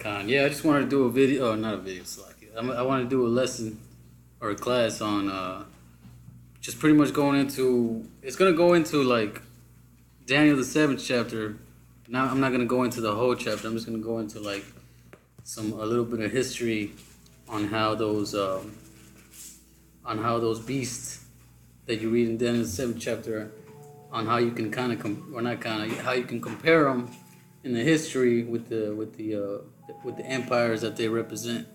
Yeah, I just wanted to do a video, not a video, I want to do a lesson or a class on just pretty much going into, it's going to go into like Daniel the 7th chapter. Now I'm not going to go into the whole chapter. I'm just going to go into like a little bit of history on how those beasts that you read in Daniel the 7th chapter, on how you can kind of how you can compare them in the history with the empires that they represent.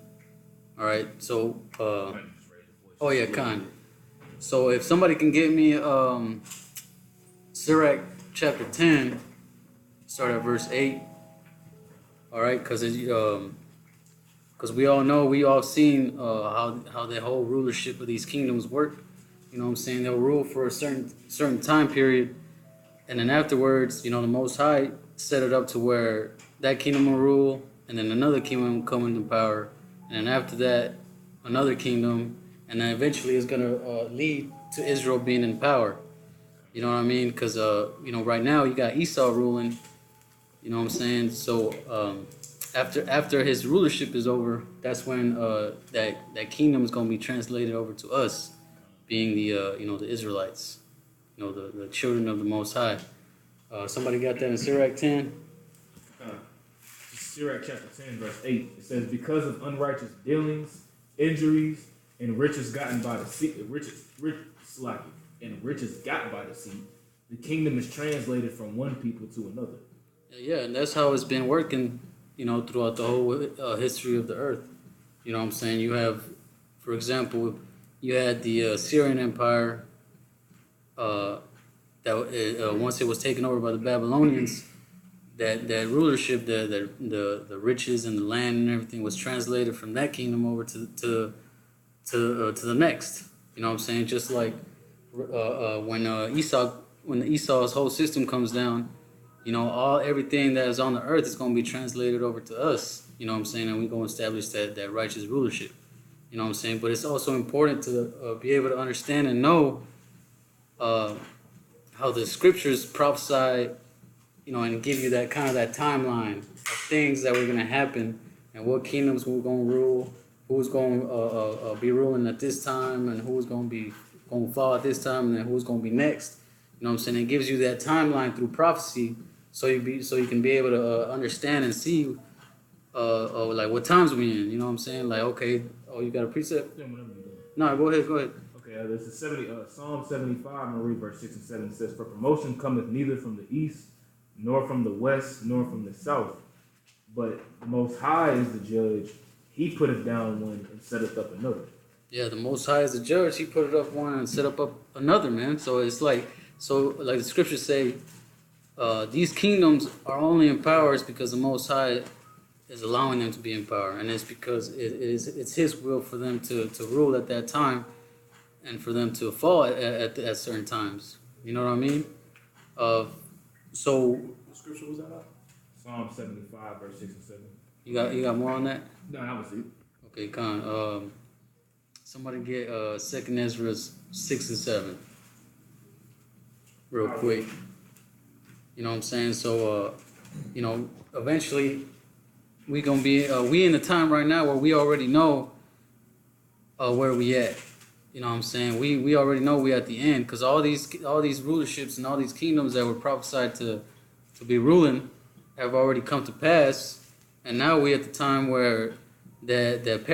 All right. So oh yeah, Khan. So if somebody can get me Sirach chapter 10, start at verse 8. All right, because we all know, we all seen how the whole rulership of these kingdoms work. You know what I'm saying? They'll rule for a certain time period, and then afterwards, you know, the Most High set it up to where that kingdom will rule, and then another kingdom will come into power, and then after that, another kingdom, and then eventually it's gonna lead to Israel being in power. You know what I mean? Because you know, right now you got Esau ruling. You know what I'm saying? So after his rulership is over, that's when that kingdom is gonna be translated over to us, being the you know, the Israelites, you know, the children of the Most High. Somebody got that in Sirach 10? Sirach chapter 10, verse 8. It says, because of unrighteous dealings, injuries, and riches gotten by deceit, riches got by deceit, the kingdom is translated from one people to another. Yeah, and that's how it's been working, you know, throughout the whole history of the earth. You know what I'm saying? You have, for example, you had the Syrian Empire that once it was taken over by the Babylonians, that rulership, the riches and the land and everything was translated from that kingdom over to the next. You know what I'm saying? Just like when Esau's whole system comes down, you know, everything that is on the earth is going to be translated over to us. You know what I'm saying? And we're going to establish that righteous rulership. You know what I'm saying? But it's also important to be able to understand and know how the scriptures prophesy, you know, and give you that kind of that timeline of things that were going to happen and what kingdoms we're going to rule, who's going to be ruling at this time, and who's going to fall at this time, and then who's going to be next. You know what I'm saying? It gives you that timeline through prophecy, so you can be able to understand and see like what times we in. You know what I'm saying? Like, okay, you got a precept? Yeah, whatever you do. No, go ahead. Okay, this is Psalm 75, I'm going to read verse 6 and 7. It says, for promotion cometh neither from the east, nor from the west, nor from the south. But the Most High is the judge. He putteth down one and setteth up another. Yeah, the Most High is the judge. He put it up one and set up another, man. So it's like the scriptures say, these kingdoms are only in power because the Most High is allowing them to be in power, and it's because it's His will for them to rule at that time, and for them to fall at certain times. You know what I mean? So What scripture was that at? Psalm 75, verse 6 and 7. You got more on that? No, that was it. Okay, Con. Somebody get 2nd Ezra 6 and 7 real quick. You know what I'm saying? So you know, eventually we gonna be we in the time right now where we already know where we at. You know what I'm saying? We already know we at the end, because all these rulerships and all these kingdoms that were prophesied to be ruling have already come to pass, and now we at the time where that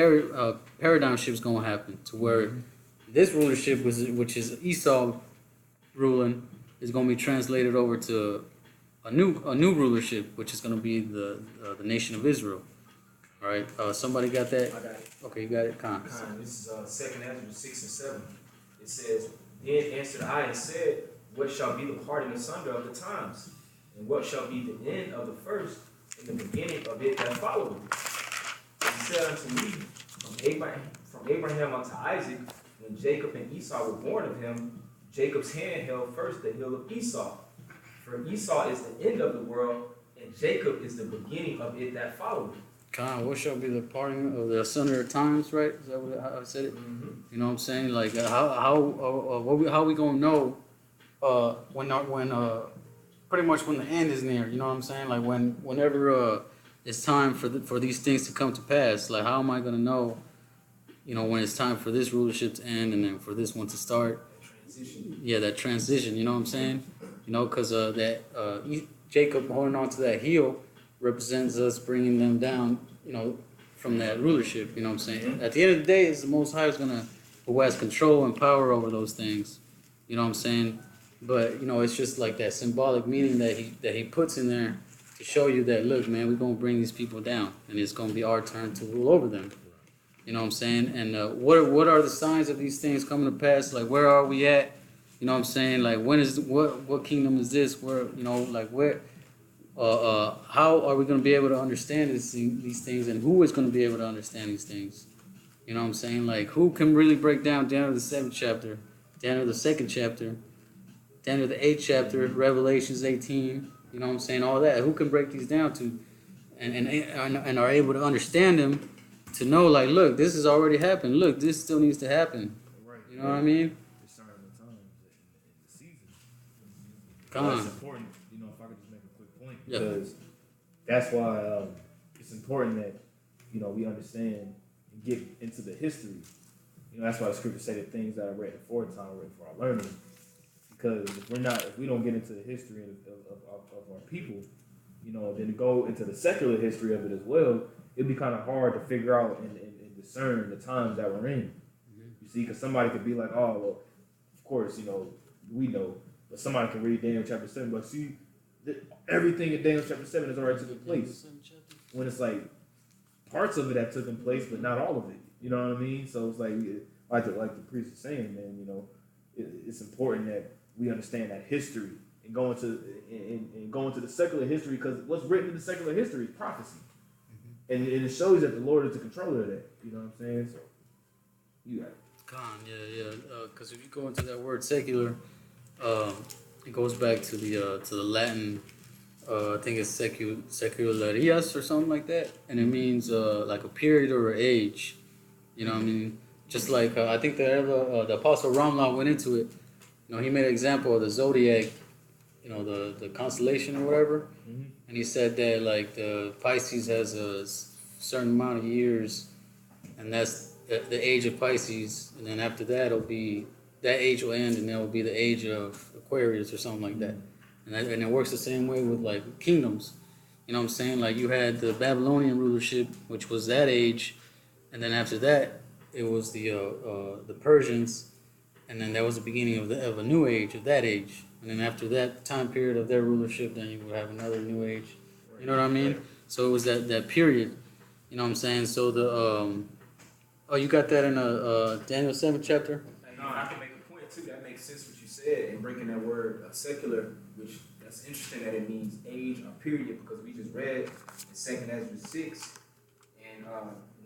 paradigm shift is gonna happen, to where this rulership, which is Esau ruling, is gonna be translated over to a new rulership, which is gonna be the nation of Israel. All right. Somebody got that? I got it. Okay, you got it. Con. This is 2nd Ezra 6 and 7. It says, then answered I and said, what shall be the parting asunder of the times? And what shall be the end of the first, and the beginning of it that followeth? He said unto me, from Abraham unto Isaac, when Jacob and Esau were born of him, Jacob's hand held first the heel of Esau. For Esau is the end of the world, and Jacob is the beginning of it that followeth. Con, what shall be the parting of the asunder of times, right? Is that how I said it? Mm-hmm. You know what I'm saying? Like, how we gonna know when pretty much when the end is near? You know what I'm saying? Like whenever it's time for these things to come to pass. Like, how am I gonna know, when it's time for this rulership to end and then for this one to start? Transition. Yeah, that transition. You know what I'm saying? Because Jacob holding on to that heel represents us bringing them down. From that rulership. You know what I'm saying? At the end of the day, it's the Most High who has control and power over those things. You know what I'm saying? But it's just like that symbolic meaning that he puts in there to show you that, look, man, we're gonna bring these people down, and it's gonna be our turn to rule over them. You know what I'm saying? And what are the signs of these things coming to pass? Like, where are we at? You know what I'm saying? Like, what kingdom is this? Where where? How are we going to be able to understand these things, and who is going to be able to understand these things? You know what I'm saying? Like, who can really break down Daniel the 7th chapter, Daniel the 2nd chapter, Daniel the 8th chapter, Revelations 18, you know what I'm saying? All that. Who can break these down to and are able to understand them to know, like, look, this has already happened. Look, this still needs to happen. Right. You know what I mean? Discerning the times and the seasons. Come on. That's important. If I could just make a quick point, Yeah. because that's why it's important that we understand and get into the history. That's why the scriptures say the things that I read aforetime are written for our learning. Because if we don't get into the history of our people, then to go into the secular history of it as well, it'd be kind of hard to figure out and discern the times that we're in. You see, because somebody could be like, oh, well, of course, we know, but somebody can read Daniel chapter 7, but see, everything in Daniel chapter 7 has already taken place. When it's like parts of it have taken place, but not all of it. You know what I mean? So it's like the priest is saying, man. It's important that we understand that history and go into the secular history, because what's written in the secular history is prophecy, and it shows that the Lord is the controller of that. You know what I'm saying? So you got it. Yeah. Because if you go into that word secular, it goes back to the Latin. I think it's secularias or something like that, and it means like a period or an age. You know what I mean? Just like I think the Apostle Ramla went into it. He made an example of the zodiac, the constellation or whatever, and he said that like the Pisces has a certain amount of years, and that's the age of Pisces, and then after that that age will end, and that will be the age of Aquarius or something like that. And it works the same way with like kingdoms. You know what I'm saying? Like, you had the Babylonian rulership, which was that age, and then after that it was the Persians, and then that was the beginning of a new age, of that age. And then after that time period of their rulership, then you would have another new age. You know what I mean? So it was that period. You know what I'm saying? So you got that in Daniel 7th chapter? No, I can make a point too. That makes sense what you said, and breaking that word secular, which that's interesting that it means age or period, because we just read in 2nd Ezra 6 and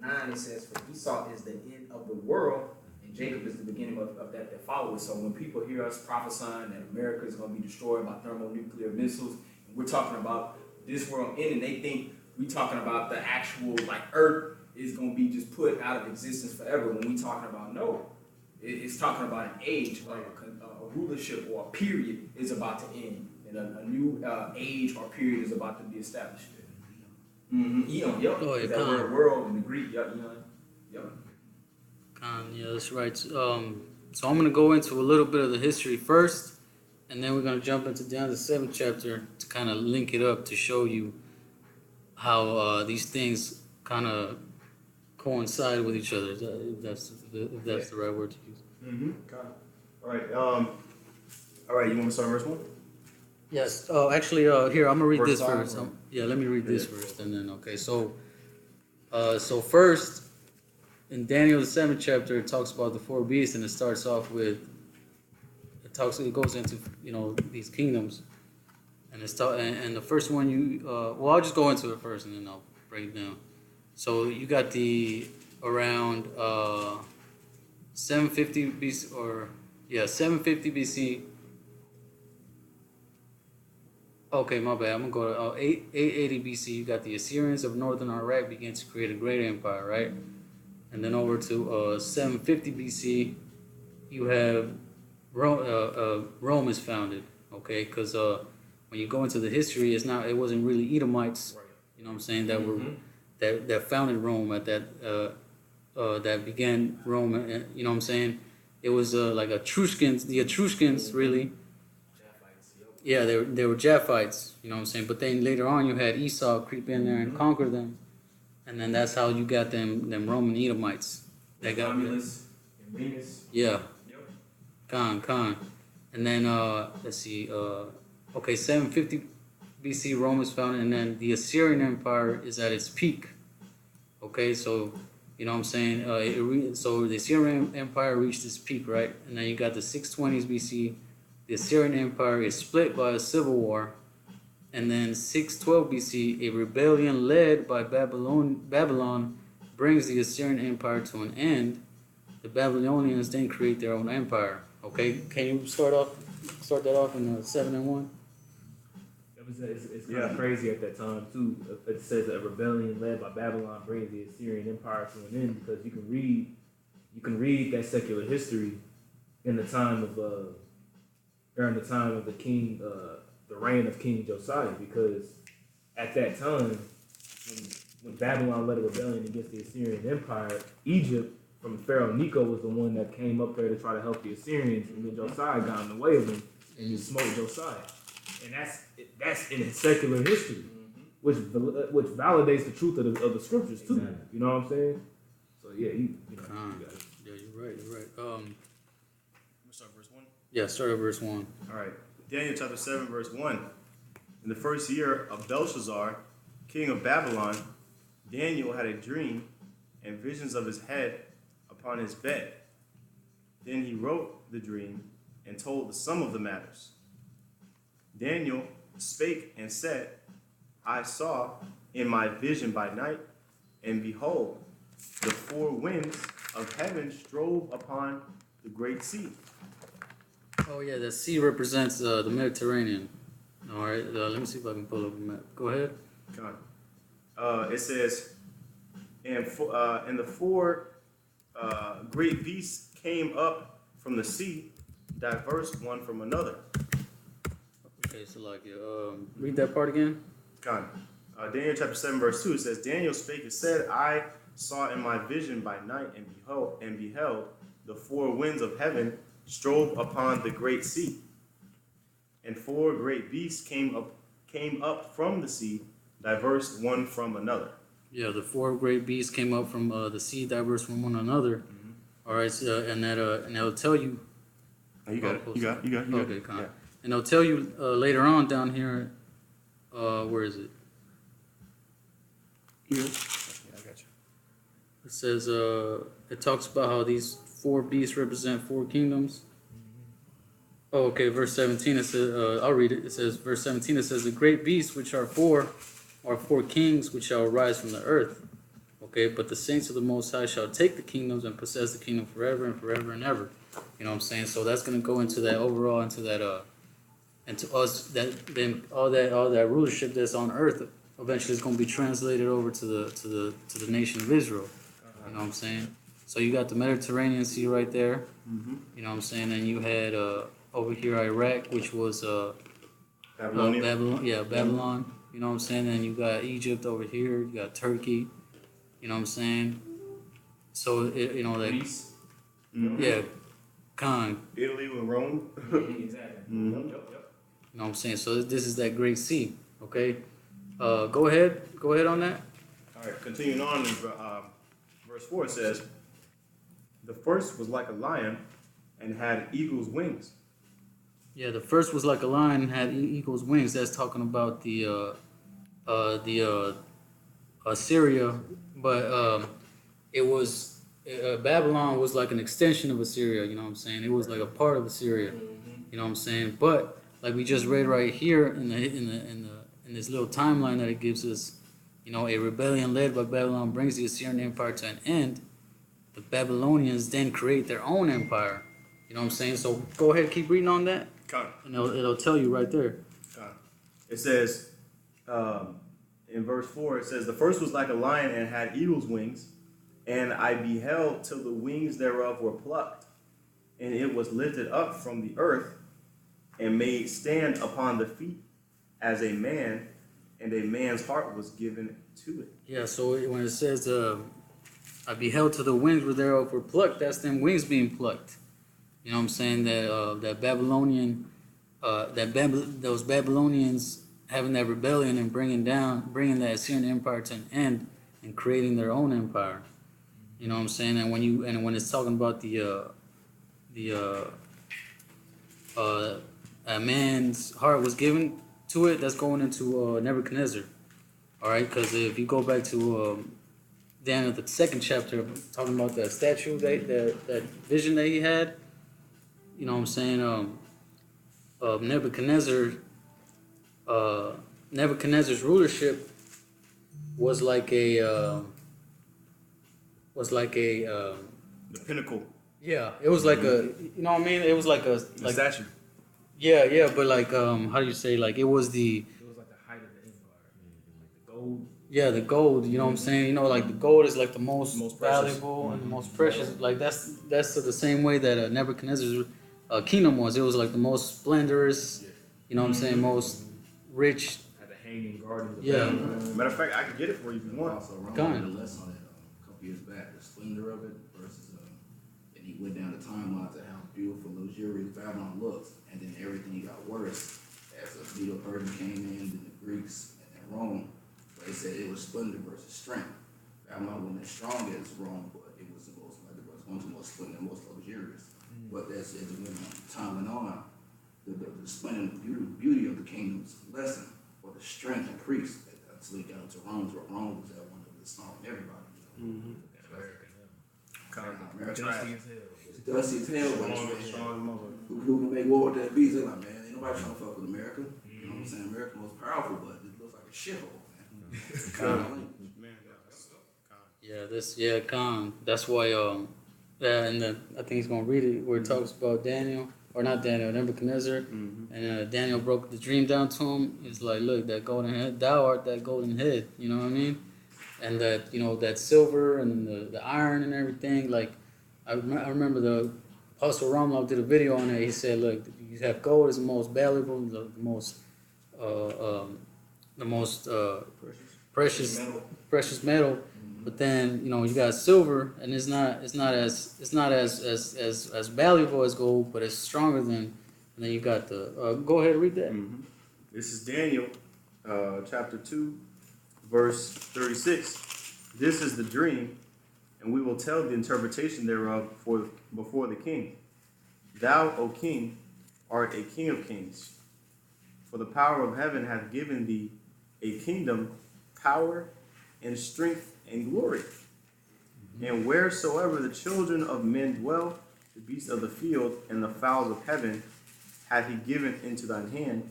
9, it says, for Esau is the end of the world, and Jacob is the beginning of that follows. So when people hear us prophesying that America is going to be destroyed by thermonuclear missiles, and we're talking about this world ending, they think we talking about the actual, like, earth is going to be just put out of existence forever, when we talking about, no. It's talking about an age, like a rulership or a period is about to end, and a new age or period is about to be established. Eon, yep. Oh, yeah, that word world in the Greek, yep. Yeah, that's right. So I'm going to go into a little bit of the history first, and then we're going to jump into down the 7th chapter to kind of link it up to show you how these things kind of coincide with each other, if that's the right word to use. All right. You want to start verse 1? Yes. Oh, actually, here, I'm gonna read Verse this 5, first. or- Let me read this first, and then okay. So first, in Daniel the 7th chapter, it talks about the 4 beasts, and it starts off with it goes into these kingdoms, and and the first one I'll just go into it first, and then I'll break it down. So you got around 750 BC 750 BC. Okay, my bad. I'm gonna go to 880 BC. You got the Assyrians of northern Iraq begin to create a great empire, right? And then over to 750 BC, you have Rome is founded. Okay, because when you go into the history, it wasn't really Edomites. Right. You know what I'm saying? That were that founded Rome at that began Rome. You know what I'm saying? It was like Etruscans, the Etruscans really. Yeah, they were Japhites. You know what I'm saying? But then later on, you had Esau creep in there and conquer them, and then that's how you got them Roman Edomites. That got Romulus and Remus. yeah. Yep. Con. And then, let's see, okay, 750 BC, Rome was founded, and then the Assyrian Empire is at its peak. Okay, so, you know what I'm saying? So the Assyrian Empire reached its peak, right? And then you got the 620s BC. The Assyrian Empire is split by a civil war. And then 612 BC, a rebellion led by Babylon brings the Assyrian Empire to an end. The Babylonians then create their own empire. Okay, can you start that off in 7 and 1? It's kind of crazy at that time too. It says a rebellion led by Babylon brings the Assyrian Empire to an end, because you can read that secular history in the time of during the time of the king, the reign of King Josiah, because at that time when Babylon led a rebellion against the Assyrian Empire, Egypt from Pharaoh Necho was the one that came up there to try to help the Assyrians, and then Josiah got in the way of him and he smote Josiah. And that's in secular history, which validates the truth of the scriptures too. Exactly. You know what I'm saying? So yeah, you got it. Yeah, you're right. We'll start verse 1. Yeah, start at verse 1. All right. Daniel chapter 7, verse 1. In the first year of Belshazzar, king of Babylon, Daniel had a dream and visions of his head upon his bed. Then he wrote the dream and told the sum of the matters. Daniel spake and said, I saw in my vision by night, and behold, the four winds of heaven strove upon the great sea. Oh yeah, the sea represents the Mediterranean. All right, let me see if I can pull up a map. Go ahead. It says, and the four great beasts came up from the sea, diverse one from another. Okay, so like, read that part again. Daniel chapter 7, verse 2, it says, Daniel spake and said, I saw in my vision by night, and beheld the four winds of heaven strove upon the great sea. And four great beasts came up from the sea, diverse one from another. Yeah, the four great beasts came up from the sea, diverse from one another. All right, so, and that'll tell you. Oh, you got it. You got it. Okay, con. Yeah. And they'll tell you later on down here. Where is it? Here. Yeah, I got you. It says it talks about how these four beasts represent four kingdoms. Oh, okay. Verse 17. It says, I'll read it. It says, verse 17. It says, the great beasts which are four kings which shall arise from the earth. Okay, but the saints of the Most High shall take the kingdoms and possess the kingdom forever and forever and ever. You know what I'm saying? So that's gonna go into that overall, into that and to us, that then all that rulership that's on earth eventually is going to be translated over to the nation of Israel. You know what I'm saying? So you got the Mediterranean Sea right there. You know what I'm saying? And you had over here Iraq, which was Babylon. Yeah, Babylon. You know what I'm saying? And you got Egypt over here. You got Turkey. You know what I'm saying? So you know that. Greece. Yeah, con. Italy with Rome. Exactly. Yep. You know what I'm saying? So this is that great sea, okay? Go ahead on that. All right, continuing on in verse 4, it says, the first was like a lion and had eagle's wings. Yeah, the first was like a lion and had eagle's wings. That's talking about the Assyria, but it was Babylon was like an extension of Assyria. You know what I'm saying? It was like a part of Assyria. You know what I'm saying? But like we just read right here in this little timeline that it gives us, you know, a rebellion led by Babylon brings the Assyrian Empire to an end. The Babylonians then create their own empire. You know what I'm saying? So go ahead, keep reading on that, and it'll tell you right there. It says in verse 4, it says, the first was like a lion and had eagle's wings, and I beheld till the wings thereof were plucked, and it was lifted up from the earth, and made stand upon the feet as a man, and a man's heart was given to it. Yeah, so when it says, I beheld till the wings were thereof were plucked, that's them wings being plucked. You know what I'm saying? That Babylonian, those Babylonians having that rebellion and bringing that Assyrian empire to an end and creating their own empire. You know what I'm saying? And when it's talking about a man's heart was given to it, that's going into Nebuchadnezzar. All right, because if you go back to Daniel, the second chapter, talking about that statue, that vision that he had, you know what I'm saying? Nebuchadnezzar's rulership was like a The pinnacle. yeah, it was like a, you know what I mean? It was like a The statue. yeah, but like how do you say, like it was the It was like the height of the empire. Like the gold. yeah, the gold, you know what I'm saying? You know, like the gold is like the most Most precious. valuable and the most precious. Like that's the same way that Nebuchadnezzar's kingdom was. It was like the most splendorous, you know what I'm saying, most rich. Had the hanging gardens. Of Yeah. Babylon. Matter of fact, I can get it for you if you want. Also, Ron Go on. did a lesson on it a couple years back, the splendor of it versus, and he went down the timeline to how beautiful, luxurious Babylon looks, and then everything got worse as the Medo-Persian came in, then the Greeks, and then Rome. But he said it was splendor versus strength. Babylon wasn't as strong as Rome, but it was the most, like, it was one of the most splendor, most luxurious. But as time went on, the splendor and beauty of the kingdoms lessened, but the strength increased until it got into Rome, where Rome was at one of the smaller everybody. America Dusty as hell. it's dusty as hell, but Strong, it's, strong mother. who can make war with that beast? They're like, man, ain't nobody trying to fuck with America. You know what I'm saying? America's most powerful, but it looks like a shithole, man. Yeah, Khan. That's why and then I think he's gonna read it where it talks about Daniel, or not Daniel, Nebuchadnezzar, and Daniel broke the dream down to him. It's like, look, that golden head, thou art that golden head. You know what I mean? And that, you know, that silver and the iron and everything. Like, I remember the Apostle Ramlov did a video on it. He said, look, you have gold is the most valuable, the most precious metal. But then, you know, you got silver, and it's not as valuable as gold, but it's stronger than. And then you got the. Go ahead and read that. This is Daniel, chapter 2, verse 36. This is the dream, and we will tell the interpretation thereof before the king. Thou, O king, art a king of kings. For the power of heaven hath given thee a kingdom, power, and strength, and glory. And wheresoever the children of men dwell, the beasts of the field and the fowls of heaven hath he given into thine hand.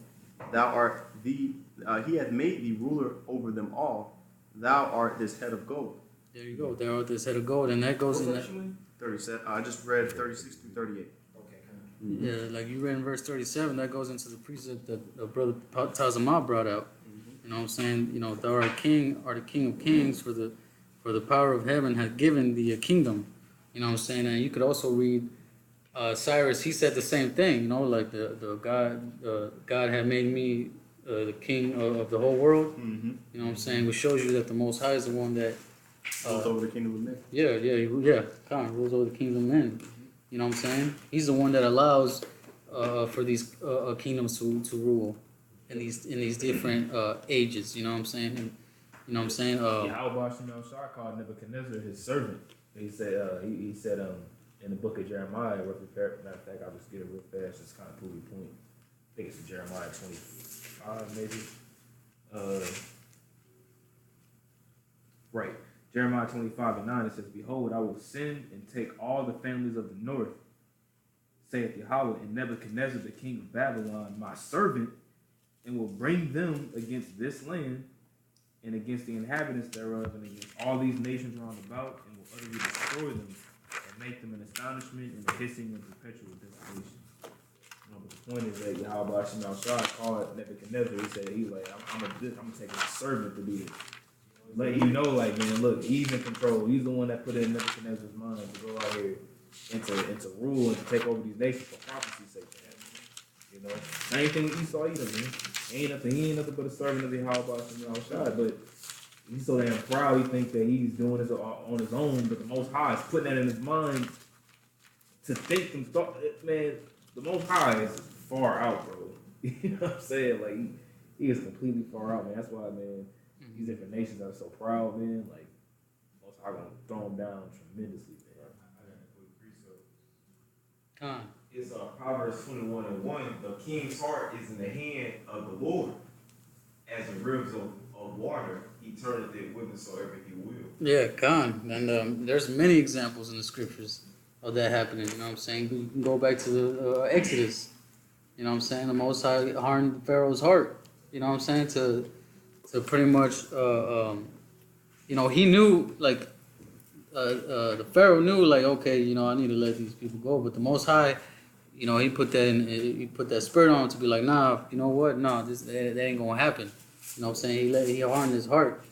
Thou art he hath made thee ruler over them all. Thou art this head of gold. There you go. There art this head of gold, and that goes in that. 37. I just read 36 through 38. Yeah, like you read in verse 37, that goes into the precept that Brother Tazamah brought out. You know what I'm saying? You know, thou art king, art the king of kings, for the power of heaven hath given thee a kingdom. You know what I'm saying? And you could also read Cyrus, he said the same thing, you know, like God had made me the king of the whole world. You know what I'm saying? Which shows you that the Most High is the one that Rules over the kingdom of men. yeah, kind of rules over the kingdom of men. You know what I'm saying? He's the one that allows for these kingdoms to rule in these different ages. You know what I'm saying? And, you know what I'm saying? YAHWAH called Nebuchadnezzar his servant. He said he said in the book of Jeremiah, matter of fact, I'll just get it real fast, just kind of prove your point. I think it's in Jeremiah 25, maybe. Right. Jeremiah 25:9, it says, Behold, I will send and take all the families of the north, saith Yahweh, and Nebuchadnezzar the king of Babylon, my servant, and will bring them against this land and against the inhabitants thereof, and against all these nations round about, and will utterly destroy them, and make them an astonishment and a hissing and perpetual desolation. You know, but the point is that YAHWAH called Nebuchadnezzar. He said, he's like, I'm gonna take a servant to do this. Let you know, like, man, look, he's in control. He's the one that put it in Nebuchadnezzar's mind to go out here and to rule and to take over these nations for prophecy's sake. You know, same thing with Esau either, man. He ain't nothing but a servant of the YAHWASHI, but he's so damn proud. He think that he's doing this on his own, but the Most High is putting that in his mind to think and thought. Man, the Most High is far out, bro. You know what I'm saying? Like he is completely far out, man. That's why, man, these different nations are so proud, man. Like Most High gonna throw them down tremendously, man. Con. It's Proverbs 21:1. The king's heart is in the hand of the Lord. As the rivers of water, he turneth it whithersoever he will. Yeah, con. And there's many examples in the scriptures of that happening. You know what I'm saying? You can go back to the Exodus. You know what I'm saying? The Most High hardened Pharaoh's heart. You know what I'm saying? To pretty much, you know, he knew, like, the Pharaoh knew, like, okay, you know, I need to let these people go. But the Most High, you know, he put that spirit on him to be like, nah, you know what? No, that ain't gonna happen. You know what I'm saying? He hardened his heart.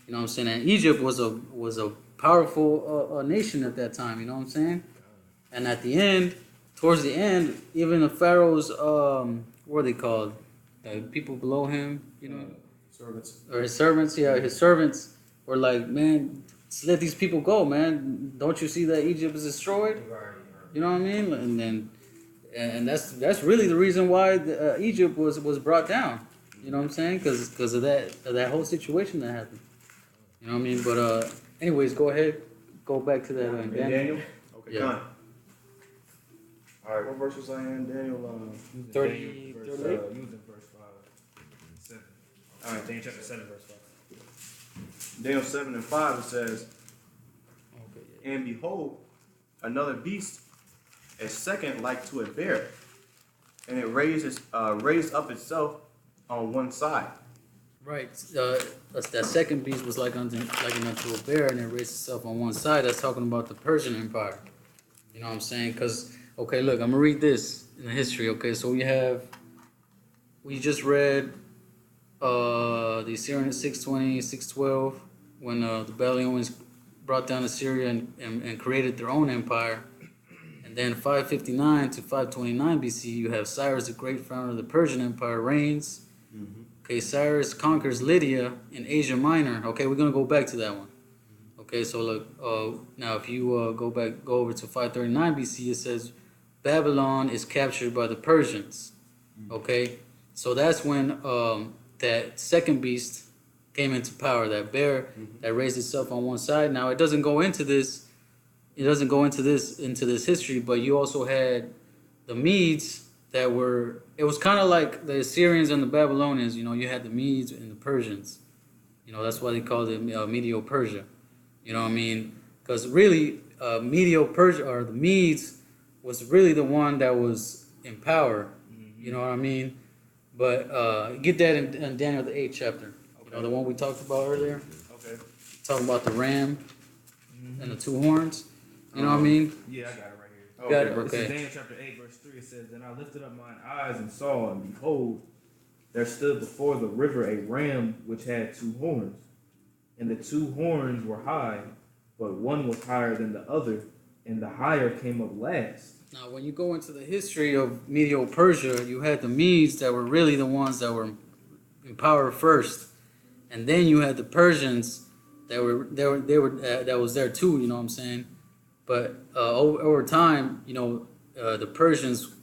You know what I'm saying? And Egypt was a powerful nation at that time. You know what I'm saying? And at the end, towards the end, even the Pharaoh's what are they called? People below him, you know, Servants. or his servants. Yeah, his servants were like, man, just let these people go, man. Don't you see that Egypt is destroyed? You know what I mean? And then, and that's really the reason why Egypt was brought down. You know what I'm saying? Because of that whole situation that happened. You know what I mean? But anyways, go ahead, go back to that. And Daniel? Okay, Yeah. done. All right, what verse was I in? Daniel 30, Using verse 5 and 7. All right, Daniel chapter 7, verse 5. Daniel 7 and 5, it says, Okay, yeah. and behold, another beast, a second like to a bear, and it raised up itself on one side. Right. That second beast was like unto a bear, and it raised itself on one side. That's talking about the Persian Empire. You know what I'm saying? Because, okay, look, I'm going to read this in the history. Okay, so we just read the Assyrian 620, 612, when the Babylonians brought down Assyria and created their own empire. And then 559 to 529 BC, you have Cyrus the Great, founder of the Persian Empire, reigns. Okay, Cyrus conquers Lydia in Asia Minor. Okay, we're going to go back to that one. Okay, so look, now if you go over to 539 BC, it says Babylon is captured by the Persians. Okay, so that's when that second beast came into power, that bear that raised itself on one side. Now it doesn't go into this. It doesn't go into this history, but you also had the Medes that were. It was kind of like the Assyrians and the Babylonians. You know, you had the Medes and the Persians. You know, that's why they called it Medio-Persia. You know what I mean? Because really, Medio-Persia, or the Medes, was really the one that was in power. You know what I mean? But get that in Daniel the 8th chapter. You know, the one we talked about earlier. Okay. Talking about the ram and the two horns. You know what I mean? Yeah, I got it right here. Okay. Got it, This is okay. Daniel chapter 8, verse 3. It says, Then I lifted up mine eyes and saw, and behold, there stood before the river a ram which had two horns. And the two horns were high, but one was higher than the other, and the higher came up last. Now, when you go into the history of Medio-Persia, you had the Medes that were really the ones that were in power first, and then you had the Persians that was there too. You know what I'm saying? But over time, you know, the Persians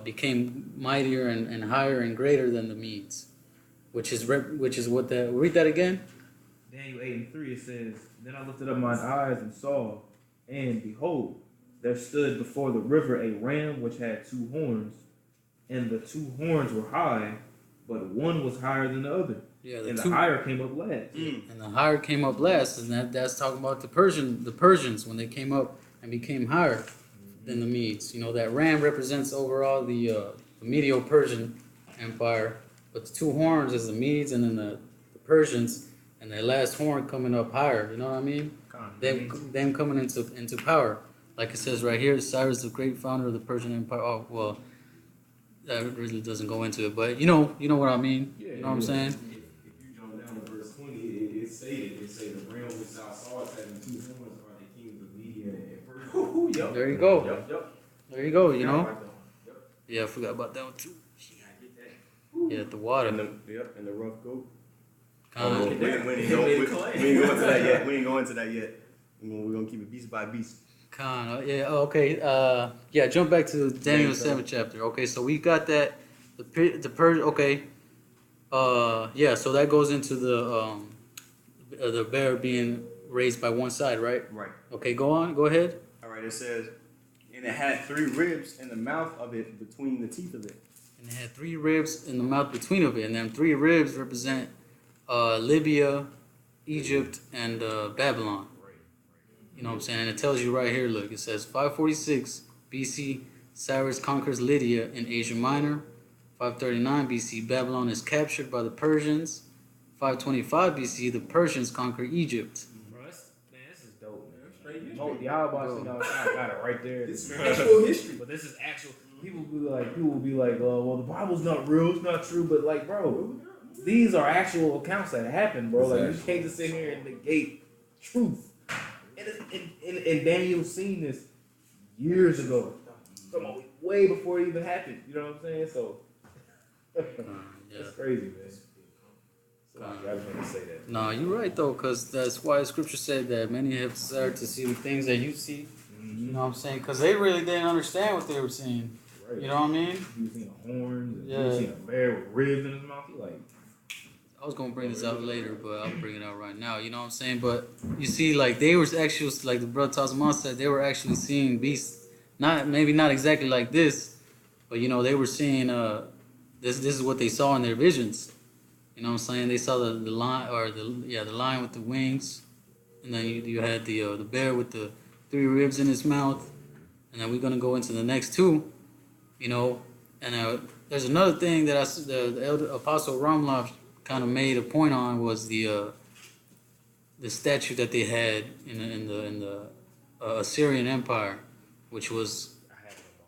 became mightier and higher and greater than the Medes, which is what read that again. Daniel 8 and 3, it says, Then I lifted up mine eyes and saw, and behold, there stood before the river a ram which had two horns, and the two horns were high, but one was higher than the other. Yeah, And the higher came up last. And the higher came up last, and that's talking about the Persians when they came up and became higher than the Medes. You know, that ram represents overall the Medio-Persian Empire, but the two horns is the Medes and then the Persians, and the last horn coming up higher. You know what I mean? Them coming into power, like it says right here. Cyrus the Great, founder of the Persian Empire. Oh well, that really doesn't go into it, but you know what I mean. You know what I'm saying? If you jump down to verse 20, it said the realm which thou sawest having two horns are the kings of Media and Persia. Yep. There you go. Yep. There you go. You know. Yep. Yeah, I forgot about that one too. Gotta get that. Yeah, the water. And the rough goat. Con. We ain't go into that yet. We ain't go into that yet. We're gonna keep it beast by beast. Con. Yeah. Okay. Yeah. Jump back to Daniel 7th chapter. Okay. So we got that. The Persian. Okay. Yeah. So that goes into the bear being raised by one side, right? Right. Okay. Go on. Go ahead. All right. It says, and it had 3 ribs in the mouth of it between the teeth of it. And it had 3 ribs in the mouth between of it, and them 3 ribs represent Libya, Egypt, and Babylon. You know what I'm saying? And it tells you right here, look, it says 546 BC, Cyrus conquers Lydia in Asia Minor. 539 BC, Babylon is captured by the Persians. 525 BC, the Persians conquer Egypt. Bro, this is dope, man. YAHWASHI got it right there. This is actual history. But this is actual. People will be like, oh, well, the Bible's not real, it's not true. But like, bro, these are actual accounts that happened, bro. Like, you can't just sit here and negate truth. And Daniel seen this years ago, way before it even happened. You know what I'm saying? So that's crazy, man. So I just want to say that. No, you're right though, because that's why the scripture said that many have desired to see the things that you see. You know what I'm saying? Because they really didn't understand what they were seeing. Right. You know what I mean? You seen a horn, Yeah. you seen a bear with ribs in his mouth. You like, I was gonna bring this out later, but I'll bring it out right now. You know what I'm saying? But you see, like they were actually, like the brother Tazaman said, they were actually seeing beasts. Maybe not exactly like this, but you know they were seeing this is what they saw in their visions. You know what I'm saying? They saw the lion, or the lion with the wings, and then you had the bear with the 3 ribs in his mouth, and then we're gonna go into the next 2. You know, and there's another thing that the elder Apostle Ramlov kind of made a point on, was the statue that they had in the Assyrian Empire, which was,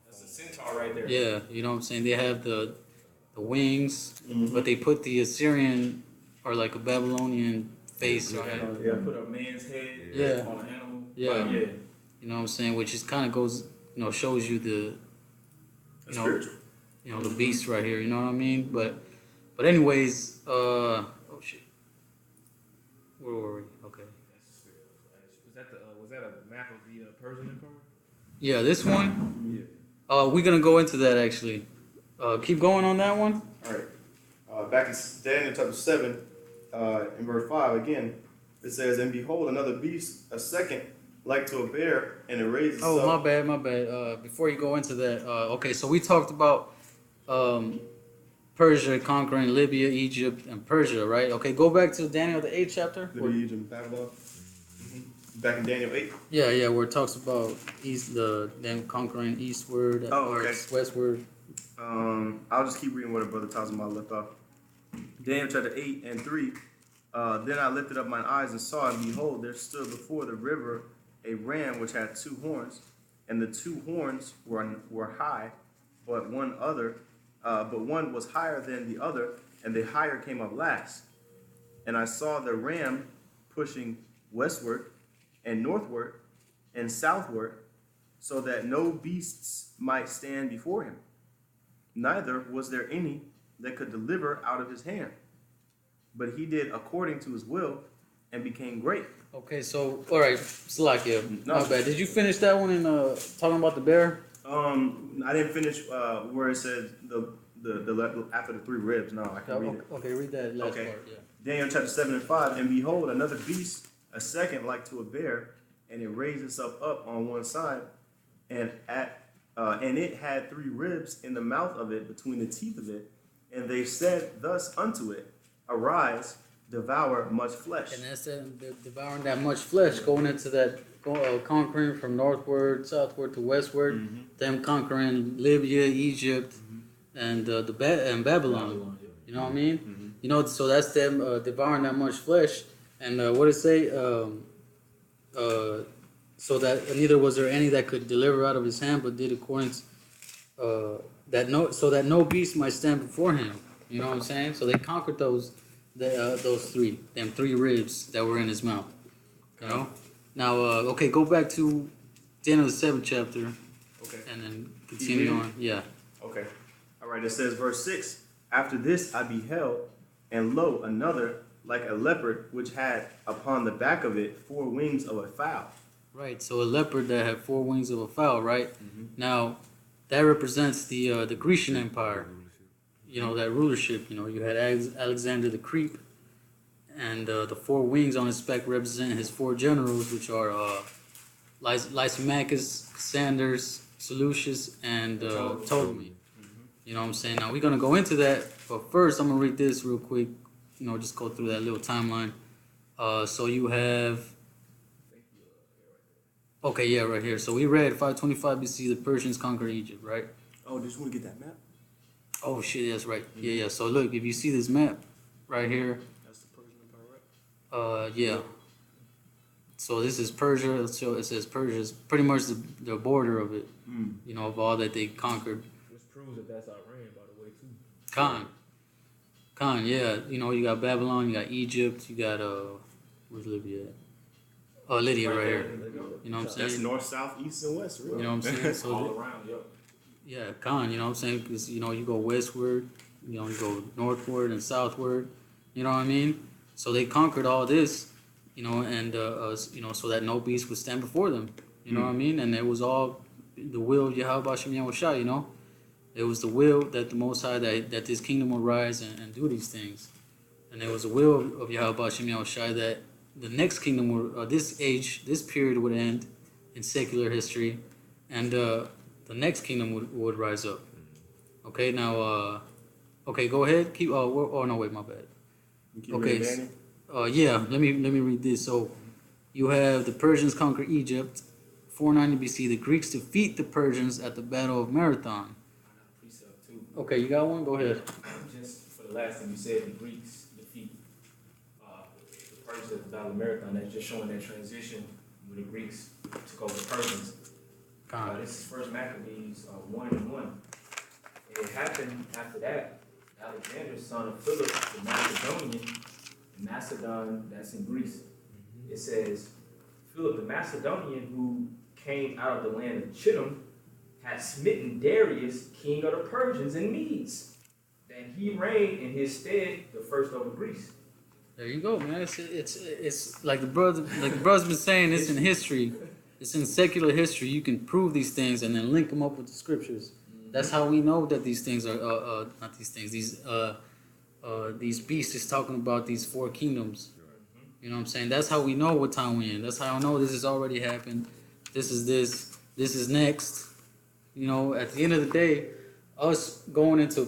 That's a centaur right there. yeah, you know what I'm saying? They have the wings, but they put the Assyrian or like a Babylonian face on it. Yeah, put a man's head Yeah. on an animal. Yeah. But, yeah. You know what I'm saying? Which is kind of goes, shows you the the beast right here. You know what I mean? But anyways, oh shit, where were we? Okay. was that a map of the Persian Empire? Yeah, this one. We're gonna go into that actually. Keep going on that one. All right. Back in Daniel chapter 7, in verse 5 again, it says, and behold, another beast, a second, like to a bear, and it raises itself. Oh, my bad. Before you go into that, okay, so we talked about Persia conquering Libya, Egypt, and Persia, right? Okay, go back to Daniel the 8th chapter. Libya, Egypt, and Babylon. Back in Daniel 8. Yeah, where it talks about them conquering eastward or westward. I'll just keep reading what Brother Tazama left off. Daniel chapter 8 and 3. Then I lifted up mine eyes and saw, and behold, there stood before the river a ram which had 2 horns, and the 2 horns were high, but one was higher than the other, and the higher came up last. And I saw the ram pushing westward and northward and southward, so that no beasts might stand before him. Neither was there any that could deliver out of his hand. But he did according to his will and became great. Okay, so, all right, Salakia, No. my bad. Did you finish that one in talking about the bear? I didn't finish where it said the after the 3 ribs. No, I can read it. Okay, read that last Okay. part, yeah. Daniel chapter 7 and 5. And behold, another beast, a second like to a bear, and it raised itself up on one side, and it had 3 ribs in the mouth of it, between the teeth of it. And they said thus unto it, arise, devour much flesh. And that's devouring that much flesh, going into that, conquering from northward, southward to westward, them conquering Libya, Egypt, and and Babylon. You know what I mean? You know, so that's them devouring that much flesh. And what did it say? So that neither was there any that could deliver out of his hand, but did according to that no beast might stand before him. You know what I'm saying? So they conquered those 3 ribs that were in his mouth. You know. Now, okay, go back to Daniel the 7th chapter. Okay. And then continue on. Yeah. Okay. All right. It says verse 6. After this I beheld, and lo, another like a leopard, which had upon the back of it 4 wings of a fowl. Right. So a leopard that had 4 wings of a fowl. Right. Now, that represents the Grecian Empire. You know, that rulership. You know, you had Alexander the Creep, and the 4 wings on his back represent his 4 generals, which are Lysimachus, Cassander, Seleucus, and Ptolemy. You know what I'm saying? Now we're gonna go into that, but first I'm gonna read this real quick. You know, just go through that little timeline. So you have. Okay, yeah, right here. So we read 525 BC, the Persians conquered Egypt, right? Oh, just want to get that map? Oh shit, that's right. Yeah. So look, if you see this map right here, That's the Persian Empire, right? yeah. So this is Persia. So it says Persia is pretty much the border of it. You know, of all that they conquered. Which proves that that's Iran, by the way, too. Khan, yeah. You know, you got Babylon, you got Egypt, you got where's Libya at? Lydia right here. You know what I'm saying? That's north, south, east, and west, really. You know what I'm saying? So All around, yep. yeah, Khan. You know what I'm saying? Because you know you go westward, you know you go northward and southward. You know what I mean? So they conquered all this, you know, and you know, so that no beast would stand before them. You know what I mean? And it was all the will of YAHWASHI. You know, it was the will that the Most High that this kingdom will rise and do these things, and it was the will of YAHWASHI that the next kingdom would, this period would end in secular history, and the next kingdom would rise up. Okay, now, okay, go ahead. Keep. Oh no, wait, my bad. Okay. Yeah. Let me read this. So, you have the Persians conquer Egypt, 490 BC. The Greeks defeat the Persians at the Battle of Marathon. Precept too. Okay, you got one. Go ahead. Just for the last thing you said, the Greeks defeat the Persians at the Battle of Marathon. That's just showing that transition when the Greeks took over the Persians. This is First Maccabees 1:1. It happened after that. Alexander, son of Philip the Macedonian, Macedon, that's in Greece. It says, Philip the Macedonian, who came out of the land of Chittim, had smitten Darius, king of the Persians and Medes. And he reigned in his stead the first over Greece. There you go, man. It's like the brother's been saying. It's in history. It's in secular history. You can prove these things and then link them up with the scriptures. That's how we know that these things are not these things. These beasts is talking about these 4 kingdoms. You know what I'm saying? That's how we know what time we're in. That's how I know this has already happened. This is this. This is next. You know, at the end of the day, us going into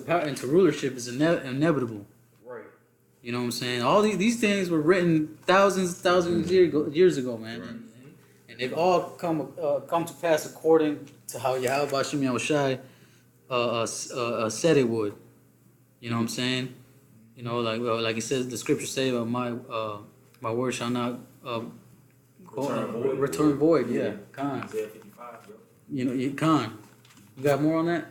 rulership is inevitable. Right. You know what I'm saying? All these things were written thousands of years ago, man. Right. And they've all come to pass according to how YAHWASHI said it would. You know what I'm saying? You know, like it says, the scripture say, my word shall not return void. Yeah, Khan. Isaiah 55, bro. You know, Khan. You got more on that?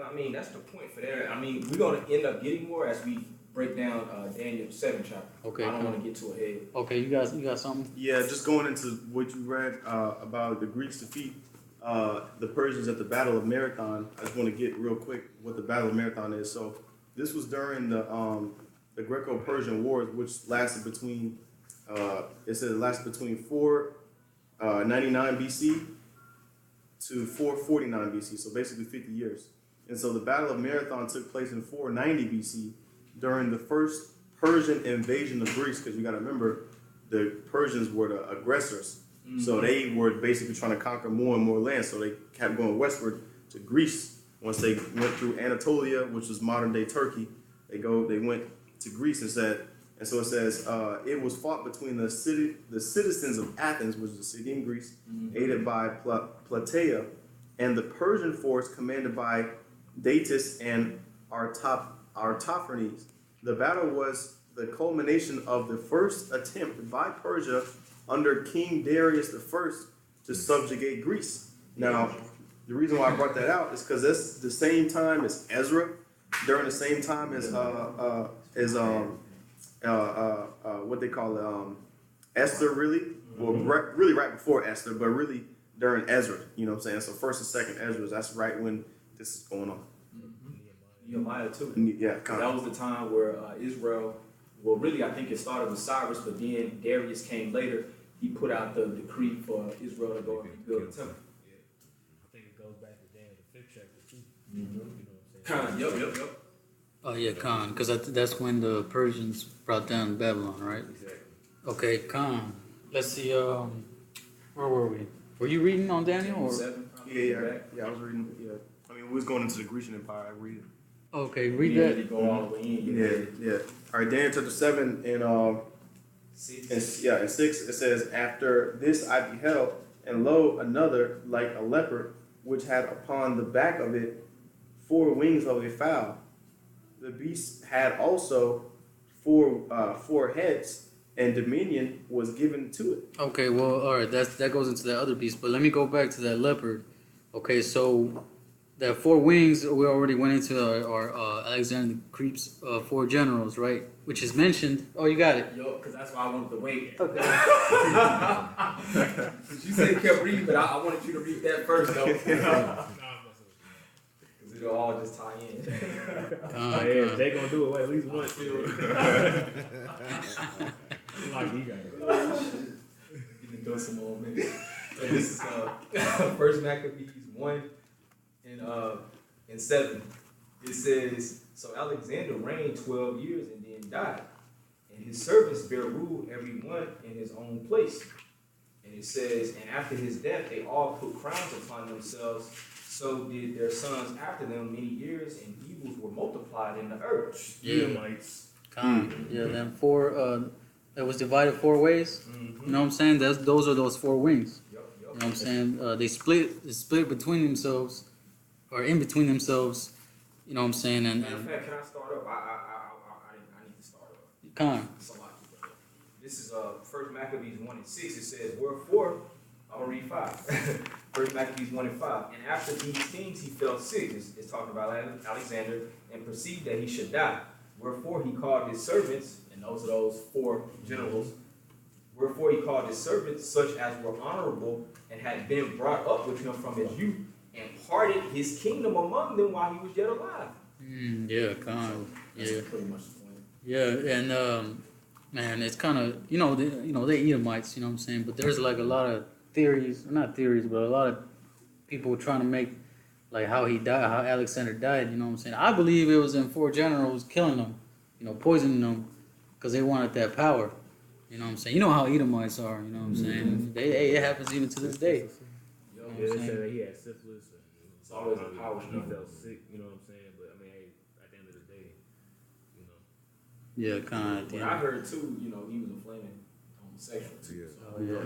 I mean, that's the point for that. I mean, we're going to end up getting more as we break down Daniel 7 chapter. Okay. I don't want to get too ahead. Okay, you got something? Yeah, just going into what you read about the Greeks defeat the Persians at the Battle of Marathon. I just want to get real quick what the Battle of Marathon is. So this was during the Greco-Persian Wars, which lasted between it says it lasted between 499 BC to 449 BC, so basically 50 years. And so the Battle of Marathon took place in 490 BC during the first Persian invasion of Greece, because you got to remember the Persians were the aggressors. So they were basically trying to conquer more and more land. So they kept going westward to Greece. Once they went through Anatolia, which was modern day Turkey, they went to Greece instead. And so it says it was fought between the citizens of Athens, which is a city in Greece, aided by Plataea, and the Persian force commanded by Datis and Artaphernes. The battle was the culmination of the first attempt by Persia under King Darius I to subjugate Greece. Now, the reason why I brought that out is because that's the same time as Ezra, during the same time as what they call Esther, really, well, really right before Esther, but really during Ezra. You know what I'm saying? So first and second Ezra, that's right when this is going on. Nehemiah too. Yeah, That was the time where Israel, well, really, I think it started with Cyrus, but then Darius came later. He put out the decree for Israel to go and rebuild the temple. I think it goes back to Daniel the 5th chapter too. Mm-hmm. You know what I'm saying? Yep. Oh yeah, Khan, because that's when the Persians brought down Babylon, right? Exactly. Okay, Khan. Let's see. Where were we? Were you reading on Daniel? Or? 7, Yeah, I was reading. Yeah, I mean, we was going into the Grecian Empire. I read it. Okay, read You that. really go all the way in. Yeah. All right, Daniel chapter 7 and 6. in 6 it says, "After this I beheld, and lo, another like a leopard, which had upon the back of it 4 wings of a fowl. The beast had also 4 heads, and dominion was given to it." Okay, well, all right, that goes into that other beast. But let me go back to that leopard. Okay, so that 4 wings we already went into our Alexander the Creep's 4 generals, right? Which is mentioned. Oh, you got it. Yo, because that's why I wanted to wait. Okay. You said you kept reading, but I wanted you to read that first, though. Because it'll all just tie in. Yeah, they gonna do it at least once. Like he got it. You can do some more, maybe. So this is First Maccabees 1 and 7. It says, "So Alexander reigned 12 years and then died, and his servants bare rule every one in his own place." And it says, "And after his death they all put crowns upon themselves. So did their sons after them many years, and evils were multiplied in the earth." Yeah. Edomites. Khan. Yeah, then 4. That was divided 4 ways. Mm-hmm. You know what I'm saying? Those are those 4 wings. Yup. You know what I'm saying? They split between themselves, or in between themselves. You know what I'm saying? And Matter of fact, can I start up? I need to start up. Khan. This is First Maccabees 1 and 6. It says, "Wherefore," I'm gonna read 5. First Maccabees 1 and 5. "And after these things he fell sick," it's talking about Alexander, "and perceived that he should die. Wherefore he called his servants," and those are those 4 generals. "Wherefore he called his servants, such as were honorable and had been brought up with him from his youth, and parted his kingdom among them while he was yet alive." Yeah, Khan. That's Yeah. pretty much the point. Yeah, and man, it's kind of they Edomites. You know what I'm saying? But there's like a lot of theories, not theories, but a lot of people trying to make like how he died, how Alexander died. You know what I'm saying? I believe it was them 4 generals killing them, poisoning them, because they wanted that power. You know what I'm saying? You know how Edomites are. You know what I'm saying? It happens even to this day. Yeah, they said that he had syphilis. And It's always a power he struggle. felt sick. You know what I'm saying? But I mean, hey, at the end of the day, you know. Yeah, kind But I heard too, he was a flaming homosexual too. Oh, yeah.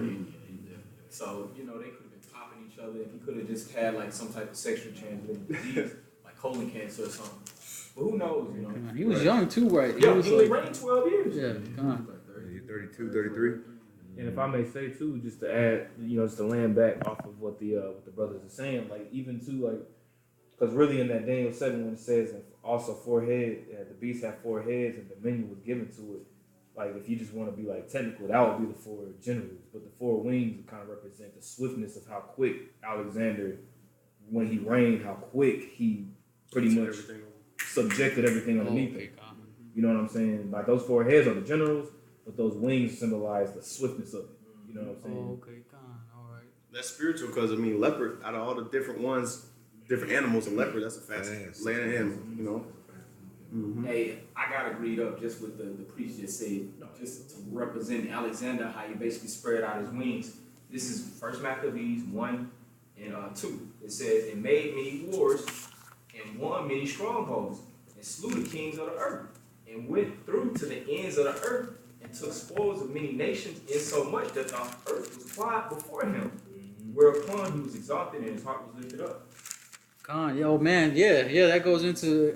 So, they could have been popping each other, and he could have just had like some type of sexually transmitted disease, like colon cancer or something. But who knows, He was young too, right? Yeah, was he only reigned 12 years. Yeah, come on. 32, 33. And if I may say too, just to add, just to land back off of what the brothers are saying, like even too, like, because really in that Daniel 7 when it says and also 4 heads, the beast had 4 heads and dominion was given to it. Like if you just want to be like technical, that would be the 4 generals, but the 4 wings kind of represent the swiftness of how quick Alexander, when he reigned, how quick he pretty much subjected everything underneath him. You know what I'm saying? Like those 4 heads are the generals, but those wings symbolize the swiftness of it. You know what I'm saying? Okay, all right. That's spiritual because, leopard, out of all the different ones, different animals, a leopard, that's a fast land animal, Mm-hmm. Hey, I gotta read up just what the priest just said, just to represent Alexander, how he basically spread out his wings. This is First Maccabees 1 and 2. It says, "And made many wars, and won many strongholds, and slew the kings of the earth, and went through to the ends of the earth, and took spoils of many nations, insomuch that the earth was quiet before him. Whereupon he was exalted, and his heart was lifted up." Man, yeah, that goes into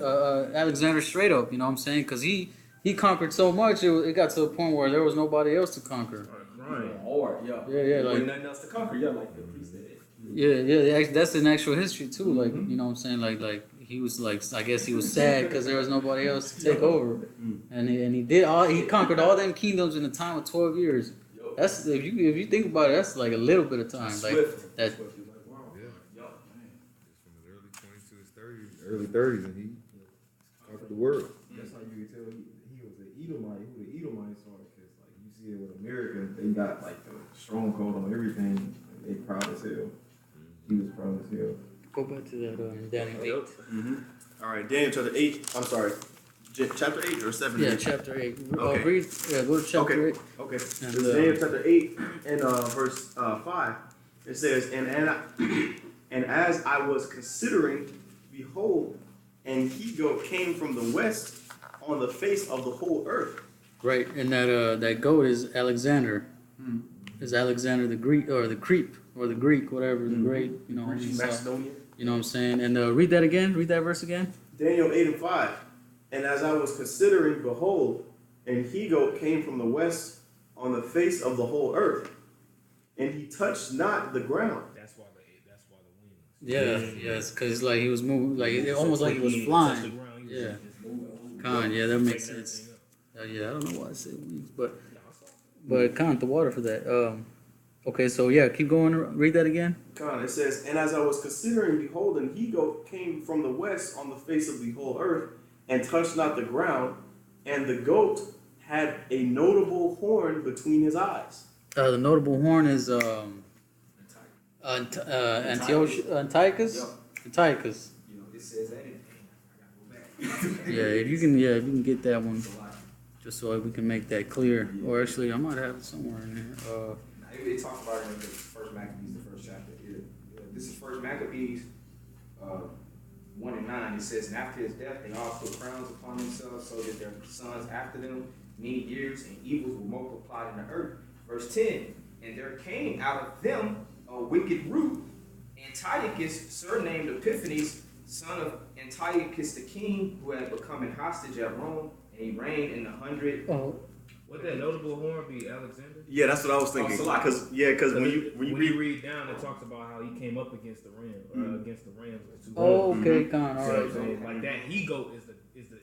Alexander straight up, you know what I'm saying? Because he conquered so much, it got to a point where there was nobody else to conquer. Right. Or, Yeah, like like, nothing else to conquer, like the priest did. yeah, that's in actual history too, like, you know what I'm saying? Like he was like, I guess he was sad because there was nobody else to take over. And he conquered all them kingdoms in the time of 12 years. That's, if you think about it, that's like a little bit of time. Like, Swift. that, From his early 20s to his 30s, early 30s, and the world. That's how you can tell he was an Edomite, who the Edomites are, because like you see it with America, they got like the stronghold on everything. And they proud as hell. He was proud as hell. Go back to that Daniel 8. All right, Daniel chapter 8. I'm sorry. Chapter 8 or 7? Yeah, chapter 8. Okay. Read, go to chapter 8. Okay. This And, is Daniel chapter 8 and verse 5. It says, and as I was considering, behold, an he-goat came from the west on the face of the whole earth. Right, and that goat is Alexander. Is Alexander the Greek, or the Creep, or the Greek, whatever, the great, you know. Macedonian. You know what I'm saying? And read that again. Read that verse again. Daniel 8 and 5. And as I was considering, behold, an he-goat came from the west on the face of the whole earth, and he touched not the ground. That's why the wings. Yeah, yes, because like he was moving, like it almost like he was flying. Yeah, Khan, yeah, that makes sense. Yeah, I don't know why I said wings, but Khan, the water for that. Okay, so yeah, keep going. Read that again. It says, and as I was considering, behold, an he-goat came from the west on the face of the whole earth, and touched not the ground, and the goat had a notable horn between his eyes. The notable horn is Antiochus. Antiochus. You know, it says that in I gotta go back. Yeah, if you can get that one, just so we can make that clear. Or actually, I might have it somewhere in here. It talks about it in the first Maccabees, the first chapter. This is first Maccabees 1 and 9. It says, and after his death, they all put crowns upon themselves, so that their sons after them many years, and evils were multiplied in the earth. Verse 10, and there came out of them a wicked root, Antiochus, surnamed Epiphanes, son of Antiochus the king, who had become an hostage at Rome, and he reigned in the 100. Would that notable horn be Alexander? Yeah, that's what I was thinking. Because when you read down, it talks about how he came up against the Ram, against the Rams. Oh, okay, Khan, all right. So, like that he-goat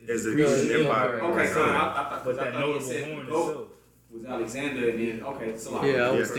is the Grecian Empire. Okay, so I thought but that notable said horn the goat itself was Alexander, and then okay, so Yeah, I was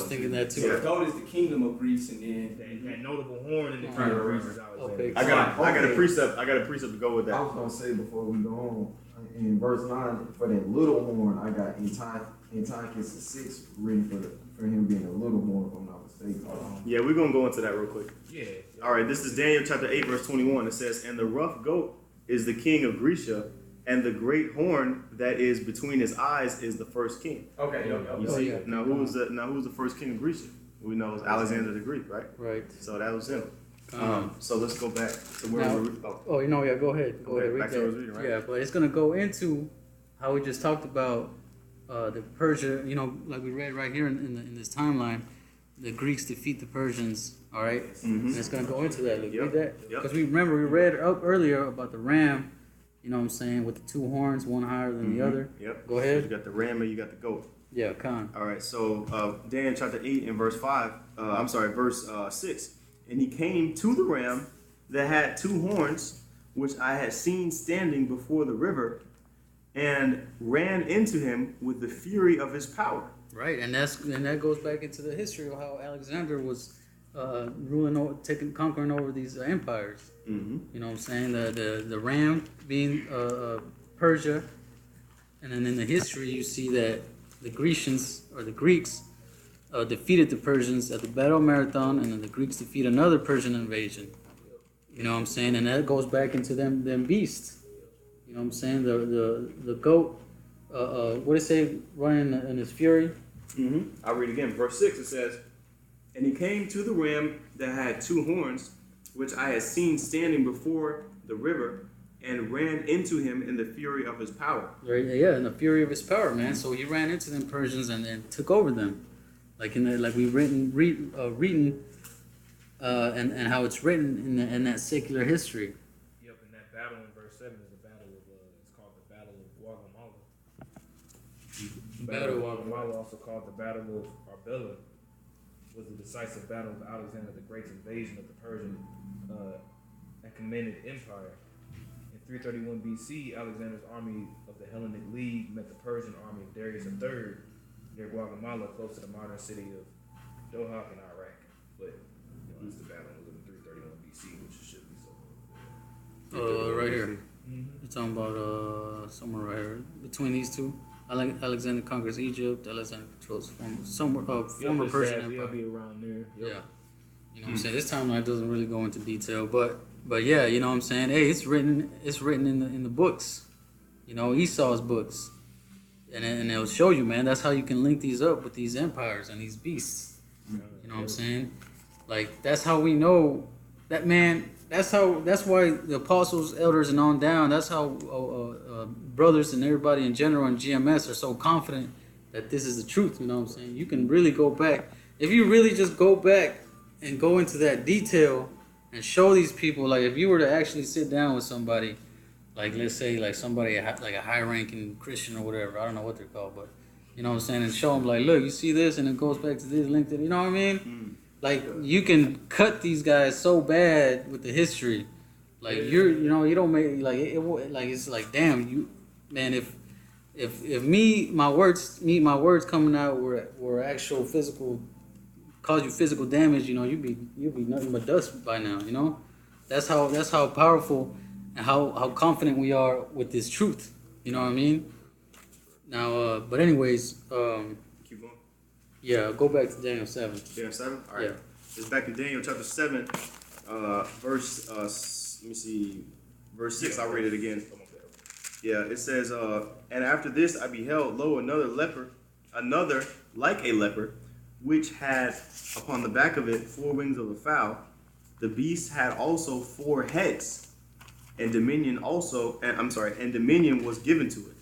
thinking that too. So the goat is the kingdom of Greece, and then that notable horn in the kingdom of Greece is Alexander. Okay. I got a precept. I got a precept to go with I that. was gonna say before we go on, in verse 9, for that little horn, I got Antiochus the 6th written for him being a little horn, if I'm not mistaken. Yeah, we're gonna go into that real quick. Yeah. All right, this is Daniel chapter 8, verse 21. It says, and the rough goat is the king of Grecia, and the great horn that is between his eyes is the first king. okay, You see? Now who's the first king of Grecia? We know it's Alexander the Greek, right? Right. So that was him. So let's go back to where Now- we were. Oh, you know, yeah, go ahead. Go ahead, read back to what I was that. reading, right? Yeah, but it's gonna go into how we just talked about the Persia. You know, like we read right here in this timeline, the Greeks defeat the Persians. All right, and it's gonna go into that. Look, read that because we read up earlier about the ram. You know what I'm saying, with the two horns, one higher than the other. Yep. Go ahead. You got the ram and you got the goat. Yeah, Khan. All right, so Daniel chapter 8 and verse 6. And he came to the ram that had two horns, which I had seen standing before the river, and ran into him with the fury of his power. Right, and that goes back into the history of how Alexander was ruling over, conquering over these empires. Mm-hmm. You know what I'm saying? The ram being Persia, and then in the history you see that the Grecians or the Greeks defeated the Persians at the Battle of Marathon, and then the Greeks defeat another Persian invasion. You know what I'm saying? And that goes back into them beasts. You know what I'm saying? The goat, what did it say, running in his fury? Mm-hmm. I'll read again. Verse 6, it says, and he came to the ram that had two horns, which I had seen standing before the river, and ran into him in the fury of his power. Right, yeah, in the fury of his power, man. So he ran into them Persians and took over them, like we've reading, and how it's written in that secular history. Yep, and that battle in verse 7 is the battle of it's called the Battle of Guatemala. Battle of Guatemala, also called the Battle of Arbela, was the decisive battle of Alexander the Great's invasion of the Persian Achaemenid Empire. In 331 BC, Alexander's army of the Hellenic League met the Persian army of Darius III near Guatemala, close to the modern city of Dohak in Iraq. But at least the battle was in 331 BC, which it should be so. Right here. You're talking about somewhere right here between these two. Alexander conquers Egypt. Alexander controls former Persian It'll Empire. be around there. Yeah, you know what I'm saying. This timeline doesn't really go into detail, but yeah, you know what I'm saying. Hey, it's written in the books. You know, Esau's books, and it'll show you, man. That's how you can link these up with these empires and these beasts. You know what I'm saying? Like that's how we know that, man. That's why the apostles, elders, and on down. That's how brothers and everybody in general and GMS are so confident that this is the truth. You know what I'm saying? You can really go back if you really just go back and go into that detail and show these people. Like if you were to actually sit down with somebody, like let's say like somebody like a high-ranking Christian or whatever. I don't know what they're called, but you know what I'm saying, and show them like, look, you see this, and it goes back to this link to, you know what I mean? Like you can cut these guys so bad with the history, like you don't make like it's like damn you, man. If my words coming out were actual physical, cause you physical damage, you know, you'd be nothing but dust by now. You know, that's how powerful and how confident we are with this truth. You know what I mean? Now, but anyways, Keep going. yeah, go back to Daniel 7. Daniel 7? All right. Yeah. It's back in Daniel chapter 7, verse, let me see, verse 6. I'll read it again. Yeah, it says, and after this I beheld, lo, another like a leopard, which had upon the back of it 4 wings of a fowl. The beast had also 4 heads, and dominion was given to it.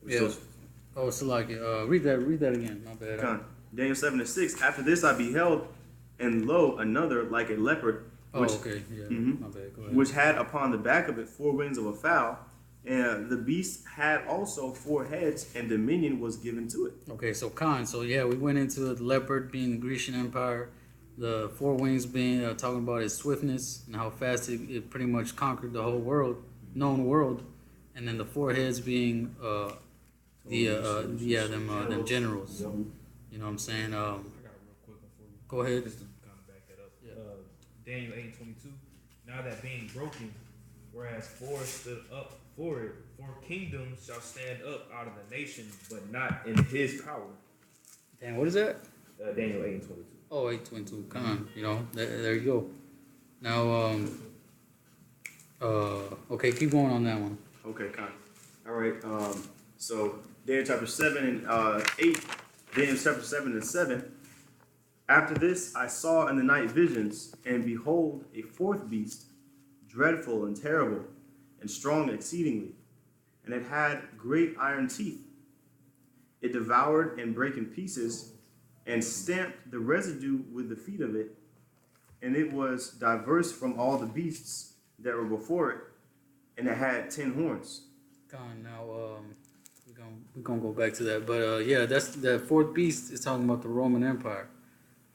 Yeah. Oh, so like, read that again. My bad. Daniel 7:6. After this I beheld, and lo, another like a leopard, which, okay. Yeah. My bad. Go ahead. which had upon the back of it 4 wings of a fowl, and the beast had also 4 heads, and dominion was given to it. Okay, so Khan. So yeah, we went into the leopard being the Grecian Empire, the 4 wings being talking about its swiftness and how fast it pretty much conquered the whole known world, and then the 4 heads being them generals. You know what I'm saying? I got a real quick one for you. Go ahead. Just to kind of back that up. Yeah. Daniel 8:22. Now that being broken, whereas 4 stood up for it, 4 kingdoms shall stand up out of the nation, but not in his power. Damn, what is that? Daniel 8:22. Oh, 822. Khan. You know, there you go. Now, okay, keep going on that one. Okay, Con. All right. So Daniel chapter 7 and 8. Daniel chapter 7 and 7. After this I saw in the night visions, and behold, a 4th beast, dreadful and terrible, and strong exceedingly, and it had great iron teeth. It devoured and brake in pieces, and stamped the residue with the feet of it, and it was diverse from all the beasts that were before it, and it had 10 horns. Khan. Now, we're gonna go back to that, but yeah, that's that 4th beast is talking about the Roman Empire.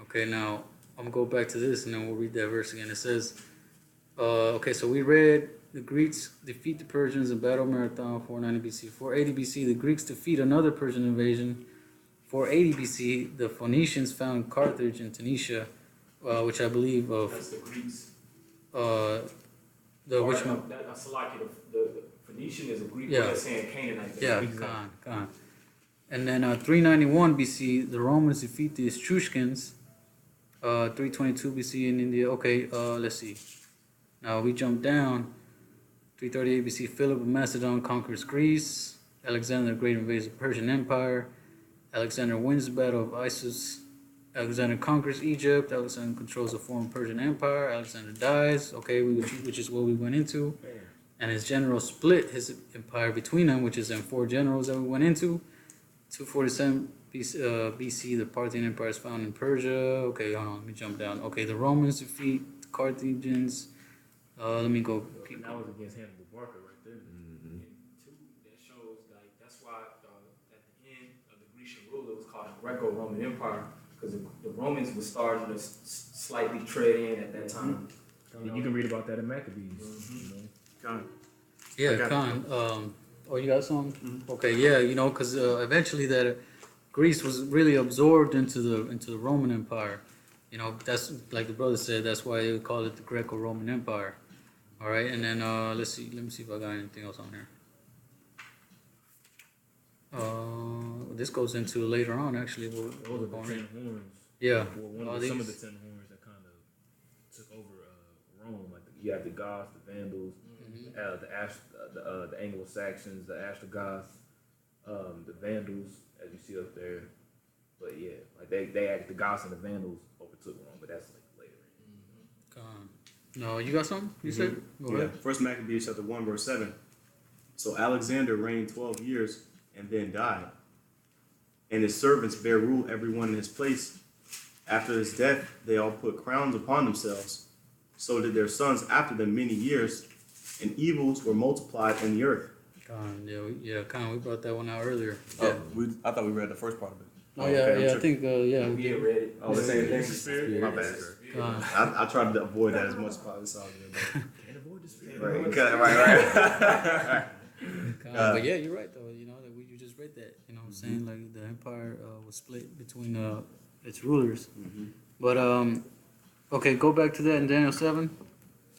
Okay, now I'm gonna go back to this, and then we'll read that verse again. It says, okay, so we read the Greeks defeat the Persians in battle marathon 490 BC. 480 BC, the Greeks defeat another Persian invasion. 480 BC, the Phoenicians found Carthage in Tunisia, which I believe That's the Greeks. which one? That's like the Phoenician is a Greek Yeah. way of saying Canaanite. Yeah, Khan. And then 391 BC, the Romans defeat the Etruscans. 322 BC in India. Okay, let's see. Now we jump down. 338 BC, Philip of Macedon conquers Greece. Alexander the Great invades the Persian Empire. Alexander wins the Battle of Issus. Alexander conquers Egypt. Alexander controls the former Persian Empire. Alexander dies. Okay, which is what we went into. And his generals split his empire between them, which is in 4 generals that we went into. 247 BC, the Parthian Empire is found in Persia. Okay, hold on, let me jump down. Okay, the Romans defeat the Carthaginians. Let me go. And that was against Hannibal Barca right there. And 2, that shows like that's why at the end of the Grecian rule it was called the Greco-Roman Empire, because the Romans were starting to slightly tread in at that time. And you can read about that in Maccabees. You know? Con. Yeah, Khan. You got something? Okay, yeah, you know, because eventually that Greece was really absorbed into the Roman Empire. You know, that's like the brother said. That's why they would call it the Greco-Roman Empire. All right, and then let's see. Let me see if I got anything else on here. This goes into later on actually. Those are the 10 horns. Yeah. Well, some of the 10 horns that kind of took over Rome. Like you have the Goths, the Vandals, the Anglo-Saxons, the Ostrogoths, the Vandals, as you see up there. But yeah, like the Goths and the Vandals overtook Rome, but that's like later. No, you got something? You said? Go ahead. First Maccabees chapter 1, verse 7. So Alexander reigned 12 years and then died. And his servants bare rule everyone in his place. After his death, they all put crowns upon themselves. So did their sons after them many years, and evils were multiplied in the earth. We brought that one out earlier. Oh, I thought we read the first part of it. Oh, yeah, I think, yeah. We had read it. Oh, the same thing? My bad. I tried to avoid that as much as possible. Can't avoid the spirit. Right. But yeah, you're right, though. You know, that you just read that. You know what I'm saying? Like, the empire was split between its rulers. But, okay, go back to that in Daniel 7.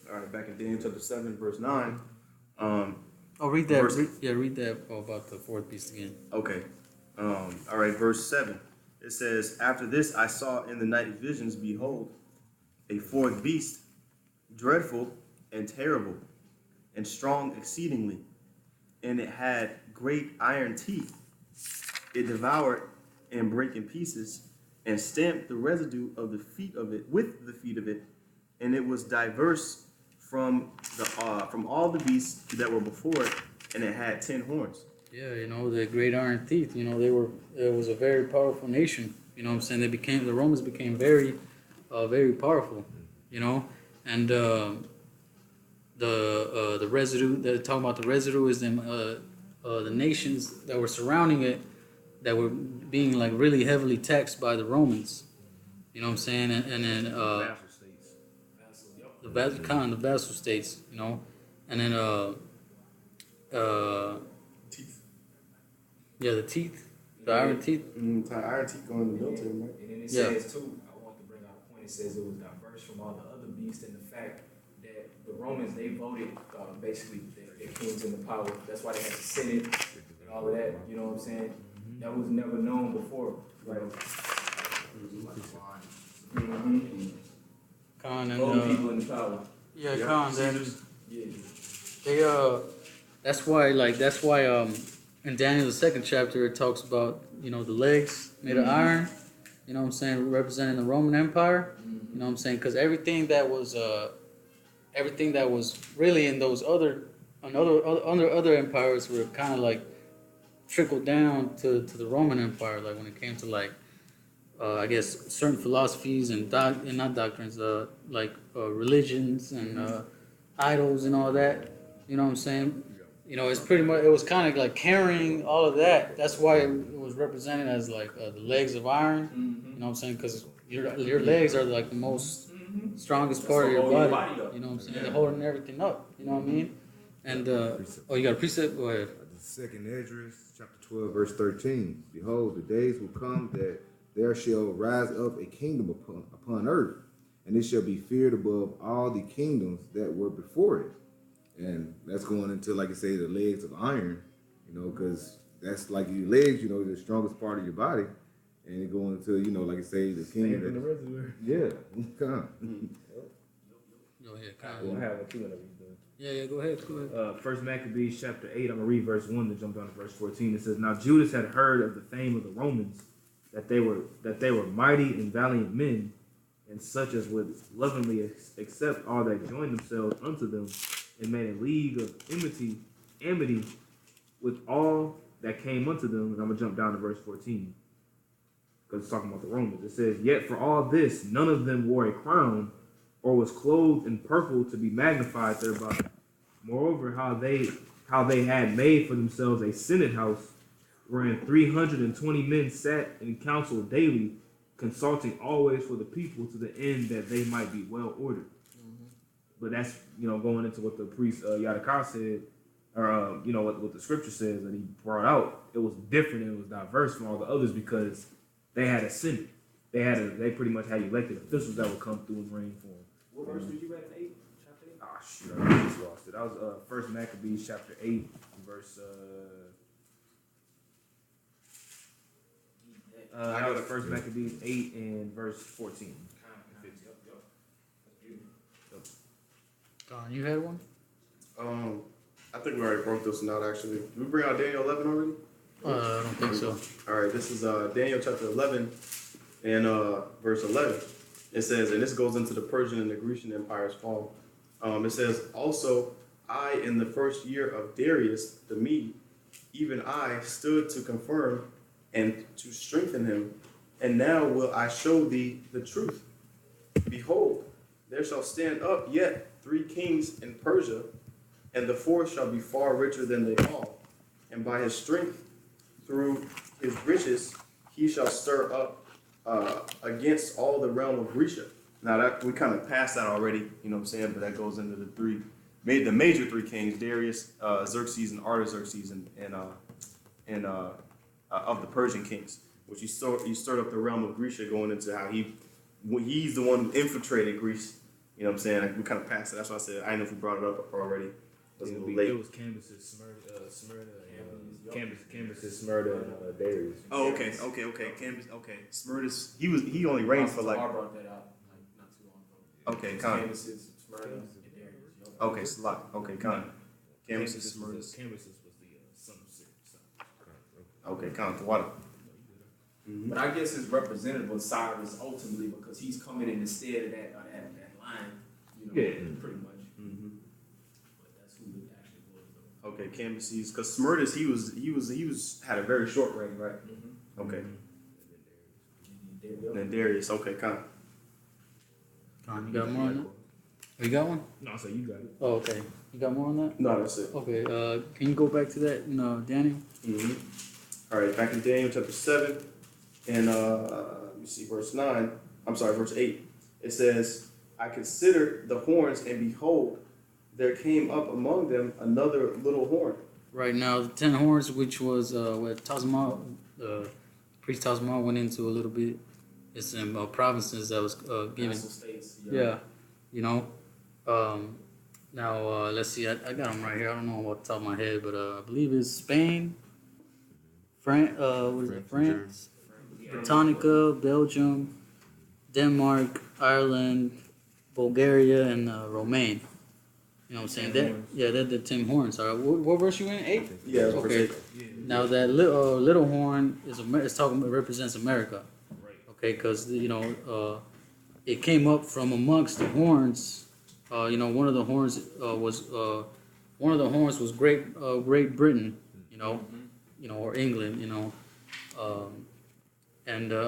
All right, back in Daniel chapter 7, verse 9. Read that. Read that about the fourth beast again. Okay. All right, verse 7. It says, After this I saw in the night visions, behold, a fourth beast, dreadful and terrible, and strong exceedingly, and it had great iron teeth. It devoured and brake in pieces, and stamped the residue of the feet of it with the feet of it, and it was diverse from all the beasts that were before it, and it had 10 horns. Yeah, you know, the great iron teeth, you know, it was a very powerful nation. You know what I'm saying? The Romans became very, very powerful, you know, and the residue, they're talking about the residue is them, the nations that were surrounding it that were being like really heavily taxed by the Romans, you know what I'm saying? And then, Vassal states. the vassal states, you know, and then, yeah, the teeth, the iron teeth. Iron teeth going in the military, right? And then it says too, I want to bring out a point. It says it was diverse from all the other beasts, and the fact that the Romans, they voted basically their kings into power. That's why they had the Senate and all of that. You know what I'm saying? That was never known before. Right. Khan and Voting people in power. yeah, Khan. Yeah. They that's why in Daniel the 2nd chapter it talks about, you know, the legs made of iron, you know what I'm saying, representing the Roman Empire, you know what I'm saying, because everything that was really in those other empires were kind of like trickled down to the Roman Empire, like when it came to like I guess certain philosophies and not doctrines, like religions and idols and all that, you know what I'm saying. You know, it's pretty much, it was kind of like carrying all of that. That's why it was represented as like the legs of iron. You know what I'm saying? Because your legs are like the most strongest part of your body. You know what I'm saying? They're holding everything up. You know what I mean? And, you got a precept? Go ahead. The second Esdras, chapter 12, verse 13. Behold, the days will come that there shall rise up a kingdom upon earth, and it shall be feared above all the kingdoms that were before it. And that's going into, like I say, the legs of iron, you know, because that's like your legs, you know, the strongest part of your body. And it going into, you know, like I say, the kingdom. In the reservoir. Yeah, come. Go ahead, Kyle. We'll have a two whenever you're done. Yeah, go ahead. First Maccabees chapter 8, I'm going to read verse 1 to jump down to verse 14. It says, Now Judas had heard of the fame of the Romans, that they were mighty and valiant men, and such as would lovingly accept all that joined themselves unto them, and made a league of amity with all that came unto them. And I'm going to jump down to verse 14, because it's talking about the Romans. It says, Yet for all this, none of them wore a crown, or was clothed in purple to be magnified thereby. Moreover, how they had made for themselves a senate house, wherein 320 men sat in council daily, consulting always for the people, to the end that they might be well ordered. But that's, you know, going into what the priest YAHWAH said, or you know what the scripture says that he brought out. It was different and it was diverse from all the others because they had a senate. They pretty much had elected officials that would come through and reign for them. What verse did you read in 8? Chapter 8? Ah, Shoot, I just lost it. That was First Maccabees chapter 8, verse. I got First Maccabees 8 and verse 14. Don, you had one? I think we already broke this one out, actually. Did we bring out Daniel 11 already? I don't think so. All right, this is Daniel chapter 11 and verse 11. It says, and this goes into the Persian and the Grecian empire's fall. It says, also, I, in the first year of Darius the Mede, even I stood to confirm and to strengthen him. And now will I show thee the truth. Behold, there shall stand up yet 3 kings in Persia, and the fourth shall be far richer than they all. And by his strength, through his riches, he shall stir up against all the realm of Grecia. Now that we kind of passed that already, you know what I'm saying, but that goes into the major 3 kings, Darius, Xerxes, and Artaxerxes, and of the Persian kings, which he stirred up the realm of Grecia, going into how he's the one who infiltrated Greece. You know what I'm saying? Like, we kind of passed it. That's why I said I didn't know if we brought it up already. It was a little late. It was Cambyses, Cambyses, Smyrna, and Darius. Oh, okay. Cambyses, okay. Smyrna's, he only reigned for like. I brought that out like not too long ago. Okay, kind of. Cambyses, Smyrna, and Darius. Okay, Slot. Okay, kind of. Cambyses, Smyrna. Cambyses was the son of Cyrus. Okay, kind of the water. But I guess his representative was Cyrus ultimately because he's coming in instead of that line, you know, pretty much. But that's who it actually was, though. Okay, Cambyses, because Smyrna's he was had a very short reign, right? Okay. And then Darius. Okay, kind of. Don, you got more on that? Oh, you got one? No, so you got it. Oh, okay. You got more on that? No, that's it. Okay. Can you go back to that in Daniel? All right, back in Daniel chapter 7, and let me see, verse 9. I'm sorry, verse 8. It says, I considered the horns, and behold, there came up among them another little horn. Right now, the 10 horns, which was what priest Tazma went into a little bit. It's in provinces that was given. States, Yeah, you know. Now, let's see. I got them right here. I don't know off the top of my head, but I believe it's Spain, France, Britannica, Belgium, Denmark, Ireland, Bulgaria, and Romania. You know what I'm saying? They're the 10 horns. All right, what verse you in? 8? Yeah, that's Okay. verse 8. Now that little horn is it represents America. Okay, because it came up from amongst the horns. One of the horns was Great Britain. Or England. All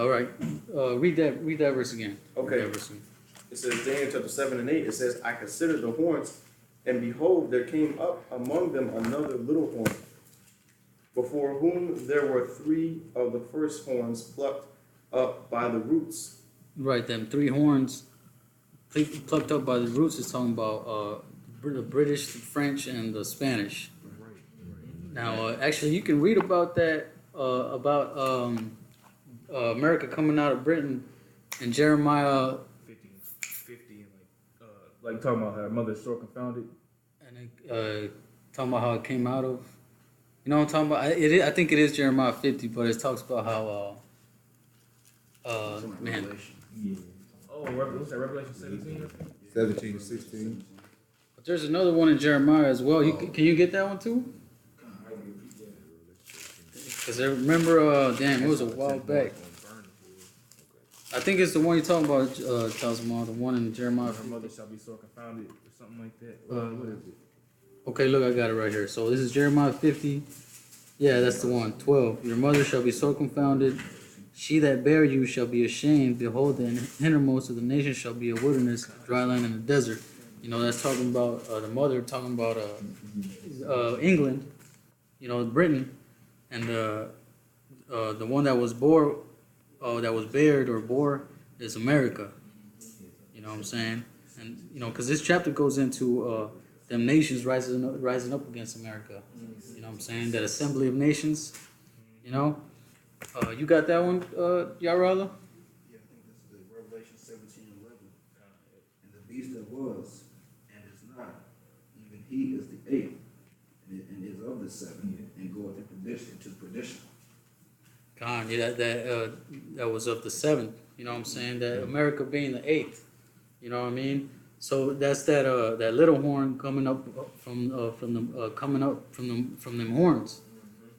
right, read that verse again. Okay. Read that verse again. It says, Daniel chapter 7 and 8, it says, I considered the horns, and behold, there came up among them another little horn, before whom there were 3 of the first horns plucked up by the roots. Right, them 3 horns plucked up by the roots is talking about the British, the French, and the Spanish. Now, actually, you can read about that, about America coming out of Britain in Jeremiah. 50, and like talking about how mother's so confounded. And talking about how it came out of. You know what I'm talking about? I think it is Jeremiah 50, but it talks about how. Man. Revelation. Yeah. Oh, what's that? Revelation 17. 17 to 16. But there's another one in Jeremiah as well. Can you get that one too? Because I remember, it was a while back. I think it's the one you're talking about, Tazma, the one in Jeremiah. Her mother shall be so confounded, or something like that. What is it? Okay, look, I got it right here. So this is Jeremiah 50. Yeah, that's the one. 12. Your mother shall be so confounded. She that bare you shall be ashamed. Behold, the hindermost of the nations shall be a wilderness, dry land, and a desert. That's talking about the mother, talking about England, Britain. And the one that was bared or bore is America. You know what I'm saying? And because this chapter goes into them nations rising up against America. You know what I'm saying? That assembly of nations. You got that one, Yarala? Yeah, I think this is the Revelation 17 and 11. And the beast that was, and is not, he is the eighth, and is of the seven, and goeth into perdition. God, yeah, that was of the seventh. You know what I'm saying? That America being the eighth. You know what I mean? So that's that little horn coming up from them horns.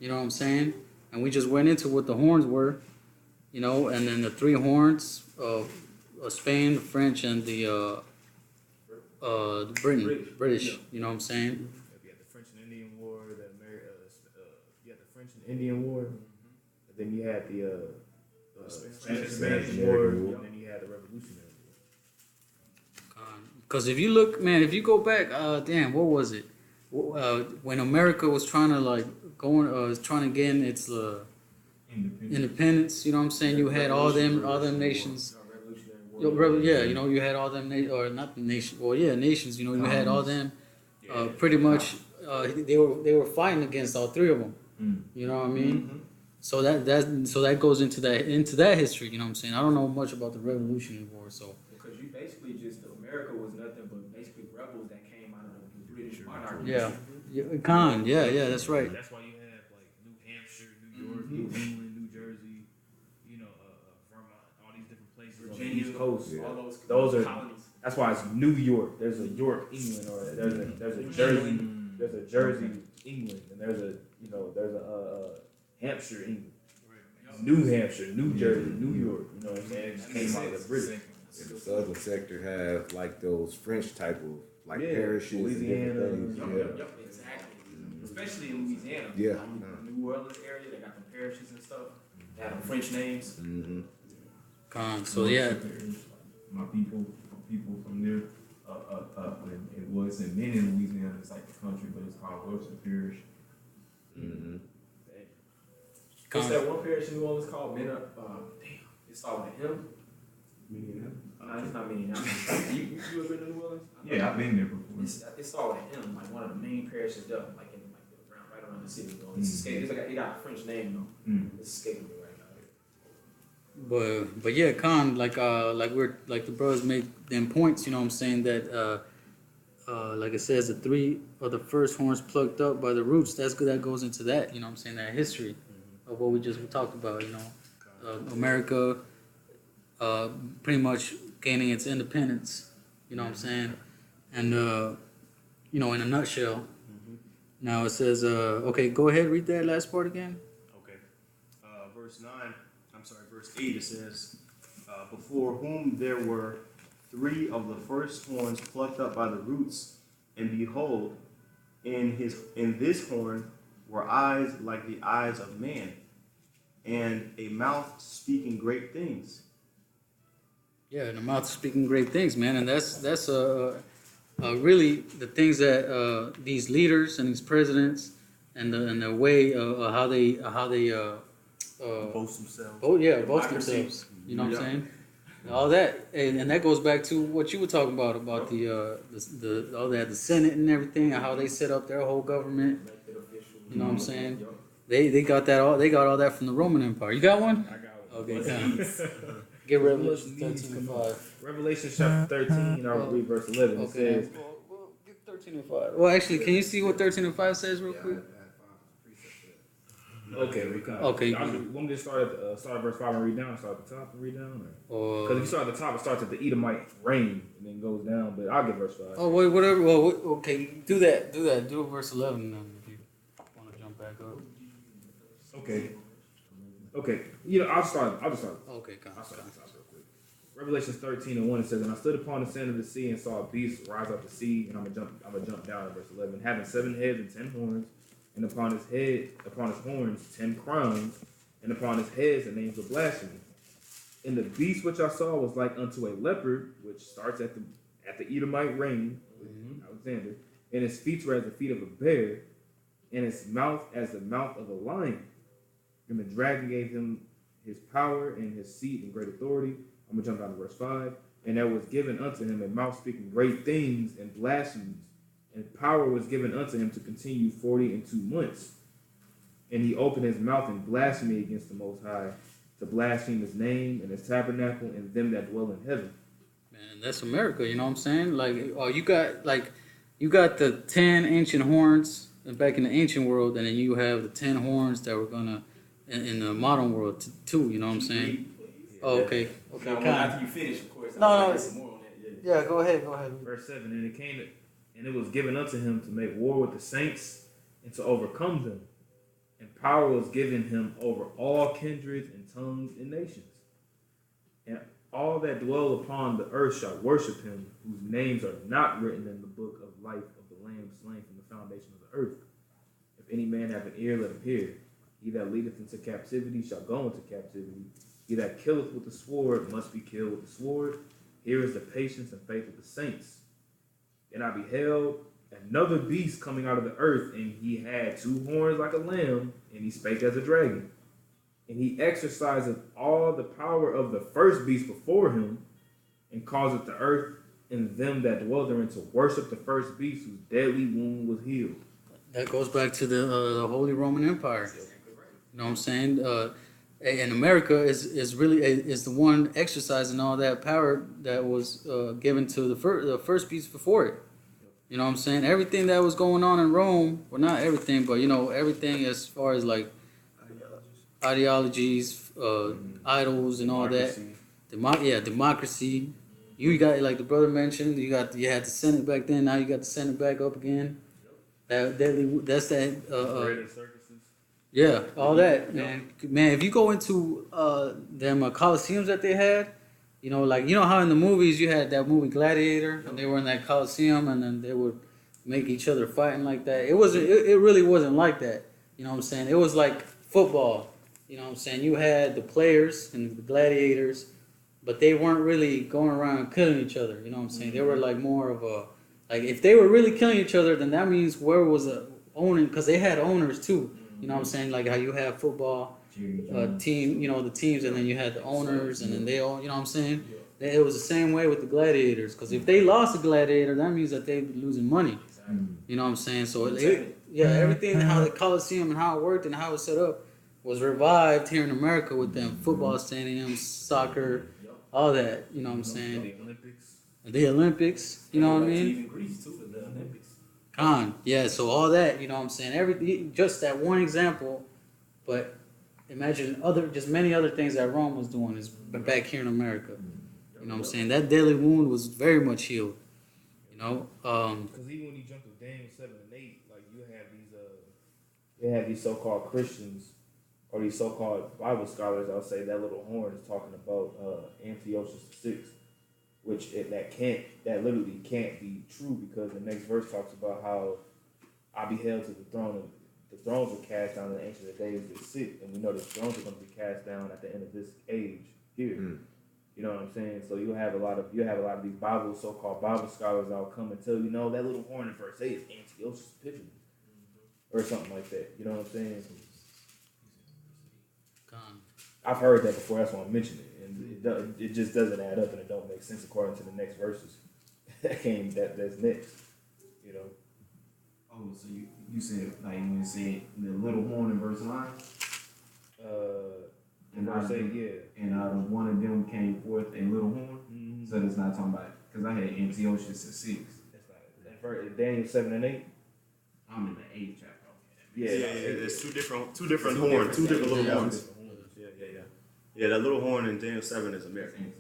You know what I'm saying? And we just went into what the horns were. You know, and then the three horns of Spain, the French, and the British. You know what I'm saying? You had the French and Indian War, you had the French and Indian War, and then you had the Spanish War, and then you had the Revolutionary War. Because if you look, man, if you go back, damn, what was it? When America was trying to trying to gain its independence, you know what I'm saying? You had all them nations. Yeah, you know, you had all them, or not the nation, well, yeah, nations. You know, you had all them. Pretty much, they were fighting against all three of them. You know what I mean? So that goes into that history. You know what I'm saying? I don't know much about the Revolutionary War, so. Because you basically America was nothing but basically rebels that came out of the British monarchy. Yeah, that's right. That's why you have like New Hampshire, New York, New England, New Jersey, you know, Vermont, all these different places on the East Coast. All Those are colonies. That's why it's New York. There's a York, England, or there's a Jersey, England, and there's a Hampshire, England. New Hampshire, New Jersey, New York. You know what I'm saying? It just came out of the British. And the southern sector have like those French type of parishes, Louisiana, and different things. Yep, exactly. Especially in Louisiana. Yeah. Like the New Orleans area, they got the parishes and stuff. They have French names. So yeah. My people from there, it's in many in Louisiana, it's like the country, but it's called Wilson Parish. What's that one parish in New Orleans called? It started with him. No, it's not Minneapolis. you ever been to New Orleans? Yeah, I've been there before. It started with him, like one of the main parishes there, like right around the city. It's escaped. It got a French name though. It's escaping me right now. But yeah, like the brothers made them points. You know what I'm saying? That like it says, the three of the first horns plucked up by the roots. That goes into that. You know what I'm saying? That history of what we talked about. You know, America pretty much gaining its independence. You know what I'm saying? And you know, in a nutshell. Now it says, okay, go ahead, read that last part again. Okay. Verse 8, it says, before whom there were three of the first horns plucked up by the roots, and behold, in this horn were eyes like the eyes of man, and a mouth speaking great things. Yeah, and the mouth speaking great things, man, and that's really the things that these leaders and these presidents and the way how they Boast themselves. boast themselves. You know what I'm saying? All that, and that goes back to what you were talking about the all that, the Senate and everything, and how they set up their whole government. You know what I'm saying? They got all that from the Roman Empire. You got one? I got one. Okay, come. Get Revelation 13:5. Revelation chapter 13, I'll read verse 11. It says, Well, get 13:5. Well, actually, can you see what 13:5 says real quick? okay, we can. Okay. Want me to start at verse 5 and read down? Start at the top and read down? Because if you start at the top, it starts at the Edomite reign and then goes down. But I'll get verse 5. Oh, wait, whatever. Well, okay, do that. Do verse 11 then if you want to jump back up. Okay. You know, I'll just start. Okay, come I'll start at the top real quick. Revelation 13:1, it says, and I stood upon the sand of the sea and saw a beast rise up the sea, and I'm gonna jump down to verse 11, having 7 heads and 10 horns, and upon his horns 10 crowns, and upon his heads the names of blasphemy. And the beast which I saw was like unto a leopard, which starts at the Edomite reign with Alexander, and his feet were as the feet of a bear, and his mouth as the mouth of a lion. And the dragon gave him his power and his seat and great authority. I'm going to jump down to verse 5. And there was given unto him a mouth speaking great things and blasphemies. And power was given unto him to continue 42 months. And he opened his mouth in blasphemy against the Most High, to blaspheme his name and his tabernacle and them that dwell in heaven. Man, that's America, you know what I'm saying? Like, you got, like, you got the 10 ancient horns back in the ancient world, and then you have the 10 horns that were gonna in the modern world too. You know what I'm saying? Oh, okay. Okay. Now, Kinda. after you finish, of course, No, I'll no. get some more on that. Yeah. Yeah. Go ahead. Go ahead. Verse 7, and it came, and it was given unto him to make war with the saints and to overcome them. And power was given him over all kindreds and tongues and nations. And all that dwell upon the earth shall worship him, whose names are not written in the book of life of the Lamb slain from the foundation of the earth. If any man have an ear, let him hear. He that leadeth into captivity shall go into captivity. He that killeth with the sword must be killed with the sword. Here is the patience and faith of the saints. And I beheld another beast coming out of the earth, and he had 2 horns like a lamb, and he spake as a dragon. And he exerciseth all the power of the first beast before him, and causeth the earth and them that dwell therein to worship the first beast, whose deadly wound was healed. That goes back to the Holy Roman Empire. You know what I'm saying? And America is really is the one exercising all that power that was given to the first beast before it. You know what I'm saying? Everything that was going on in Rome, well, not everything, but you know, everything as far as like ideologies, idols, and all that. Democracy. You got, like the brother mentioned, you had the Senate back then. Now you got the Senate back up again. That's that. Yeah, all that, man. Man, if you go into them coliseums that they had, you know, like you know how in the movies you had that movie Gladiator, and they were in that coliseum, and then they would make each other fighting like that. It wasn't. It really wasn't like that. You know what I'm saying? It was like football. You know what I'm saying? You had the players and the gladiators, but they weren't really going around killing each other. You know what I'm saying? They were like more of a, like if they were really killing each other, then that means where was the owning, because they had owners too. You know what I'm saying? Like how you have football team, you know, the teams, and then you had the owners, and then they all, you know what I'm saying? It was the same way with the gladiators, because if they lost a gladiator, that means that they'd be losing money. You know what I'm saying? So everything, how the Coliseum and how it worked and how it was set up was revived here in America with them football stadiums, soccer, all that. You know what I'm saying? The Olympics. You know what I mean? Even Greece too, the Olympics. Yeah. So all that. You know what I'm saying? Everything. Just that one example, but imagine many other things that Rome was doing is back here in America. You know what I'm saying? That deadly wound was very much healed. You know. Because even when you jump to Daniel 7 and 8, like you have these so-called Christians or these so-called Bible scholars. I'll say that little horn is talking about Antiochus VI, which that literally can't be true, because the next verse talks about how I beheld to the throne, and the thrones were cast down in the ancient of days that sit, and we know the thrones are going to be cast down at the end of this age here. You know what I'm saying? So you have a lot of these so-called Bible scholars that'll come and tell you, no, that little horn in verse 8 is Antiochus Epiphanes, or something like that. You know what I'm saying? I've heard that before. That's why I'm mentioning it, and it just doesn't add up, and it don't make sense according to the next verses. that's next. You know. Oh, so you said, like when you said the little horn in verse 9? And I say, yeah. And out of one of them came forth a little horn. Mm-hmm. So that's not talking about, because I had Antiochus at 6. That's not Daniel 7 and 8. I'm in the 8th chapter. Yeah. There's two different horns, two different little horns. Yeah, that little horn in Daniel 7 is American.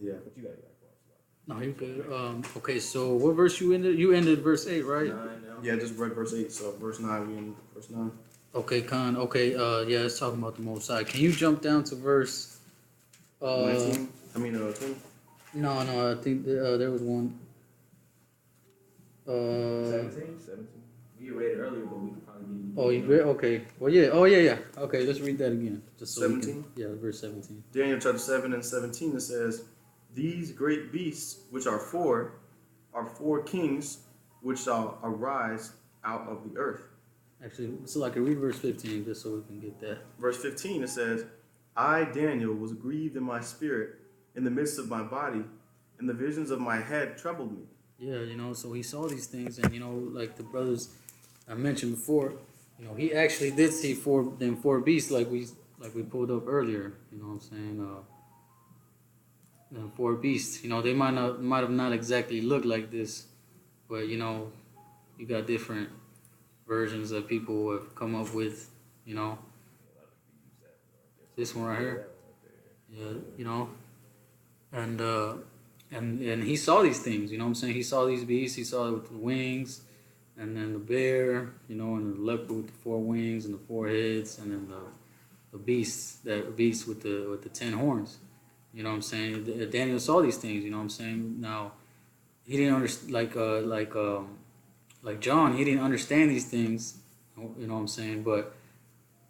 Yeah. But you got it. No, you're good. Okay, so what verse you ended? You ended verse 8, right? 9 now. Yeah, just read verse 8. So verse 9, we in verse 9. Okay, Khan. Okay, yeah, let's talk about the Most High. Can you jump down to verse? 19. 10. No, I think there was one. 17? We read it earlier, but we could probably give you. Oh, you read? Okay. Well, yeah. Oh, yeah. Okay, let's read that again. Just so 17? Verse 17. Daniel chapter 7 and 17, it says, "These great beasts, which are four kings, which shall arise out of the earth." Actually, so I can read verse 15 just so we can get that. Verse 15, it says, "I, Daniel, was grieved in my spirit in the midst of my body, and the visions of my head troubled me." Yeah, so he saw these things, and like the brothers I mentioned before, he actually did see four beasts like we pulled up earlier. You know what I'm saying? Four beasts. They might have not exactly looked like this But you know, you got different versions that people have come up with. You know, this one right here. Yeah, you know, and and he saw these things. You know what I'm saying? He saw these beasts. He saw it with the wings, and then the bear. You know, and the leopard with the 4 wings and the 4 heads, and then the beast with the 10 horns. You know what I'm saying? Daniel saw these things. You know what I'm saying? Now he didn't understand like John. He didn't understand these things. You know what I'm saying? But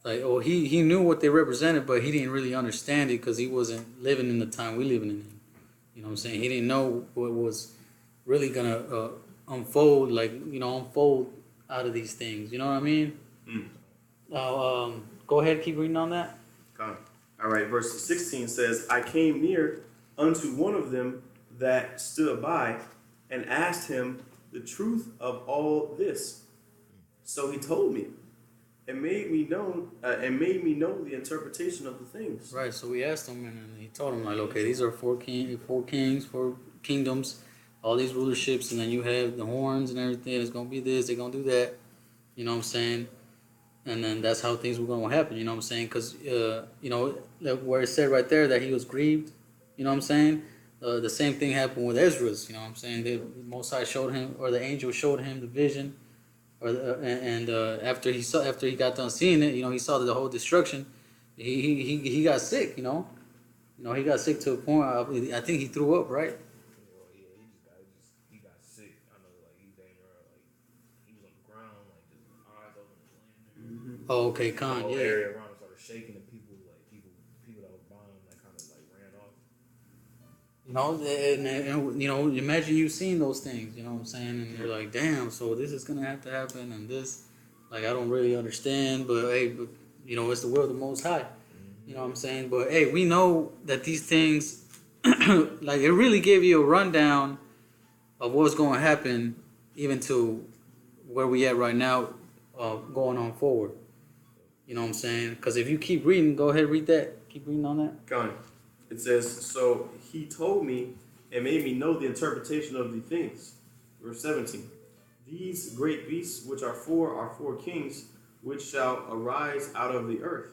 like, oh, he knew what they represented, but he didn't really understand it because he wasn't living in the time we living in. You know what I'm saying? He didn't know what was really gonna unfold, like, you know, unfold out of these things. You know what I mean? Now, go ahead, keep reading on that. Come. All right, verse 16 says, I came near unto one of them that stood by and asked him the truth of all this. So he told me and made me know the interpretation of the things. Right. So we asked him, and he told him, like, okay, these are 4 kings, 4 kingdoms, all these rulerships, and then you have the horns and everything. It's gonna be this. They're gonna do that. You know what I'm saying? And then that's how things were going to happen, you know what I'm saying? Because, you know, where it said right there that he was grieved, you know what I'm saying? The same thing happened with Ezra's, you know what I'm saying? The Most High showed him, or the angel showed him the vision, or after he got done seeing it, you know, he saw the whole destruction. He got sick, you know? You know, he got sick to a point, I think he threw up, right? Well, yeah, he got sick. I know, like, he was on the ground, like, just eyes open, laying there. Oh, okay, The Khan, whole yeah. area around him started shaking, and people that was by him, like, kind of like ran off. You know, and you know, imagine you seeing those things, you know what I'm saying? And you're like, damn, so this is going to have to happen, and this, like, I don't really understand, but hey, you know, it's the will of the Most High. You know what I'm saying? But hey, we know that these things, like, it really gave you a rundown of what's going to happen, even to where we at right now, going on forward. You know what I'm saying? Because if you keep reading, go ahead, read that. Keep reading on that. Go on. It says, so he told me and made me know the interpretation of the things. Verse 17. These great beasts, which are 4 kings, which shall arise out of the earth.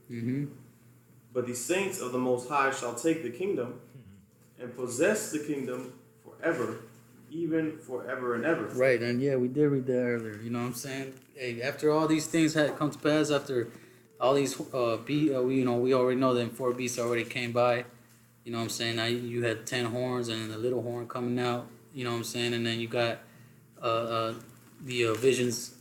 Mm-hmm. But the saints of the Most High shall take the kingdom and possess the kingdom forever, even forever and ever. Right, and yeah, we did read that earlier. You know what I'm saying? Hey, after all these things had come to pass, after all these we already know that 4 beasts already came by. You know what I'm saying? Now you had 10 horns and the little horn coming out. You know what I'm saying? And then you got the visions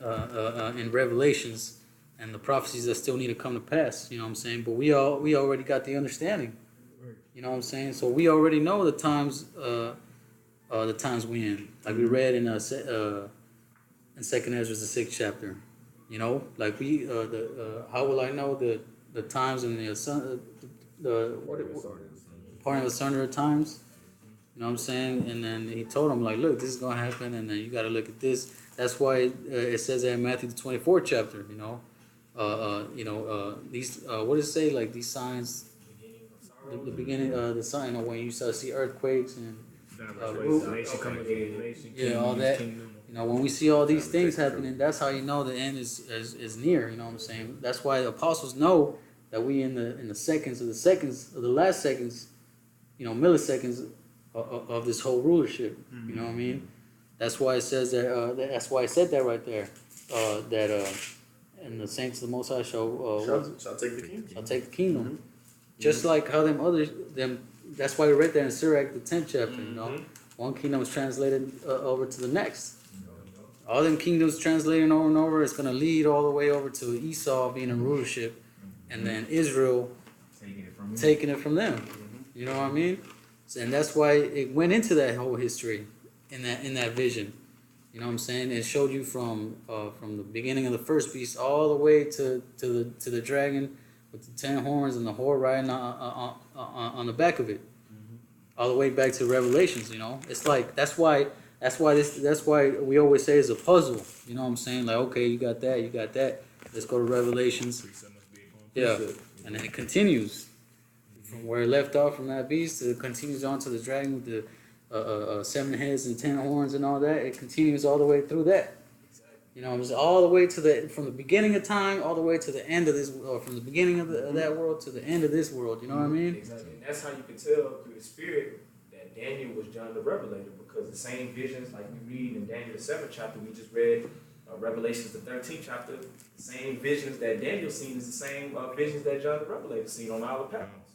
in Revelations and the prophecies that still need to come to pass. You know what I'm saying? But we already got the understanding. You know what I'm saying? So we already know the times we in. Like we read in Second Ezra, the 6th chapter. You know, like how will I know the times and the parting asunder of times? You know what I'm saying? And then he told him, like, look, this is gonna happen, and then you got to look at this. That's why it says that in Matthew the 24th chapter. You know, these what does it say? Like these signs, the beginning, the sign of when you start to see earthquakes and yeah, all that. You know, when we see all these things happening, that's how you know the end is near. You know what I'm saying? That's why the apostles know that we in the seconds of the last seconds, you know, milliseconds of this whole rulership. You know what I mean? That's why it says that. That's why I said that right there. And the saints of the Most High Shall take the kingdom. Shall take the kingdom. Just like how them. That's why we read that in Sirach, the 10th chapter. You know, one kingdom is translated over to the next. All them kingdoms translating over and over, it's gonna lead all the way over to Esau being in rulership, and then Israel taking it from them. You know what I mean? And that's why it went into that whole history in that vision. You know what I'm saying? It showed you from the beginning of the first beast all the way to the dragon with the 10 horns and the whore riding on the back of it, all the way back to Revelations. You know, it's like that's why we always say it's a puzzle. You know what I'm saying? Like, okay, you got that. Let's go to Revelations. Yeah, and then it continues from where it left off from that beast. It continues on to the dragon with 7 heads and 10 horns and all that. It continues all the way through that. You know, it's all the way to from the beginning of time, all the way to the end of this, or from the beginning of that world to the end of this world. You know what I mean? Exactly. And that's how you can tell through the Spirit that Daniel was John the Revelator, because the same visions, like we read in Daniel the 7th chapter, we just read Revelations the 13th chapter, the same visions that Daniel seen is the same visions that John the Revelator seen on Isle of Patmos.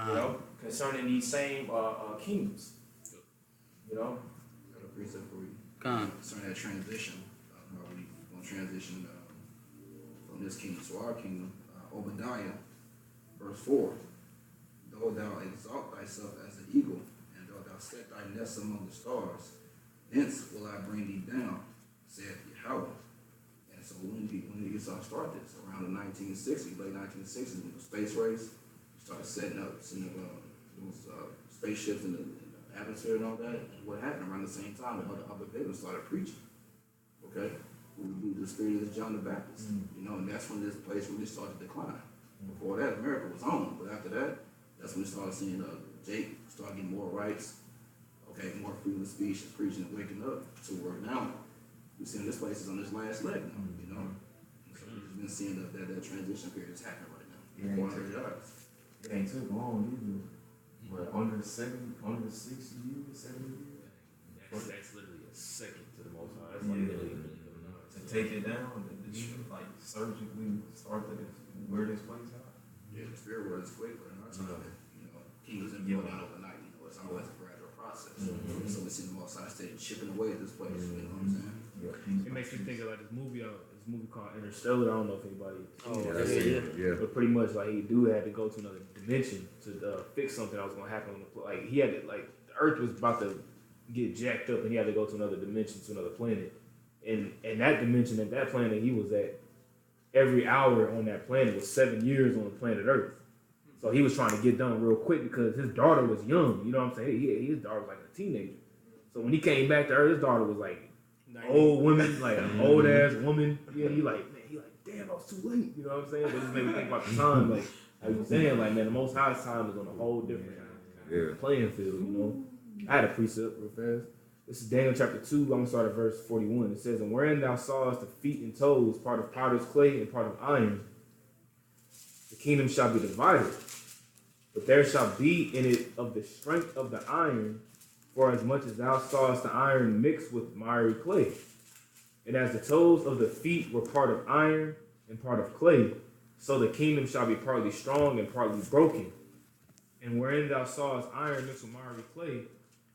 You know, concerning these same kingdoms. You know? Got a precept for you. Concerning that transition, how we going to transition from this kingdom to our kingdom. Obadiah, verse 4. Though thou exalt thyself as an eagle, and though thou set thy nest among the stars, thence will I bring thee down, saith Yahweh. And so when did Esau start this? Around the 1960s, late 1960s, when the space race started sending up those spaceships in the atmosphere and all that. And what happened around the same time, the other victims started preaching. Okay? We believe the spirit of John the Baptist. You know, and that's when this place really started to decline. Before that, America was on, but after that, that's when we started seeing Jake start getting more rights, okay, more freedom of speech and preaching and waking up to where now we're seeing this place is on this last leg now, you know. And so we've been seeing that transition period is happening right now. It ain't took long either. But under the 60 years, 70 years. That's literally a second to the Most High. That's Yeah. like literally a million of dollars. To take it down, and like surgically start to wear this place out. Yeah, the spirit world is quick, but in our time, you know, kingdoms didn't go down overnight. You know, it's always a gradual process. So we see the Most High State chipping away at this place. You know what I'm saying? It makes me think of like this movie called Interstellar. I don't know if anybody. Yeah. But pretty much like he had to go to another dimension to fix something that was gonna happen on the like he had to like the Earth was about to get jacked up and he had to go to another dimension, to another planet. And that dimension at that planet he was at, every hour on that planet was 7 years on the planet Earth. So he was trying to get done real quick because his daughter was young. You know what I'm saying? His daughter was like a teenager. So when he came back to Earth, his daughter was like old woman, like an old ass woman. Yeah, he like, damn, I was too late. You know what I'm saying? But it just made me think about the time. Like I was saying, like, man, the Most High's time is on a whole different playing field. You know, I had a precept real fast. This is Daniel chapter 2. I'm gonna start at verse 41. It says, "And wherein thou sawest the feet and toes, part of potter's clay and part of iron, the kingdom shall be divided. But there shall be in it of the strength of the iron, for as much as thou sawest the iron mixed with miry clay. And as the toes of the feet were part of iron and part of clay, so the kingdom shall be partly strong and partly broken. And wherein thou sawest iron mixed with miry clay,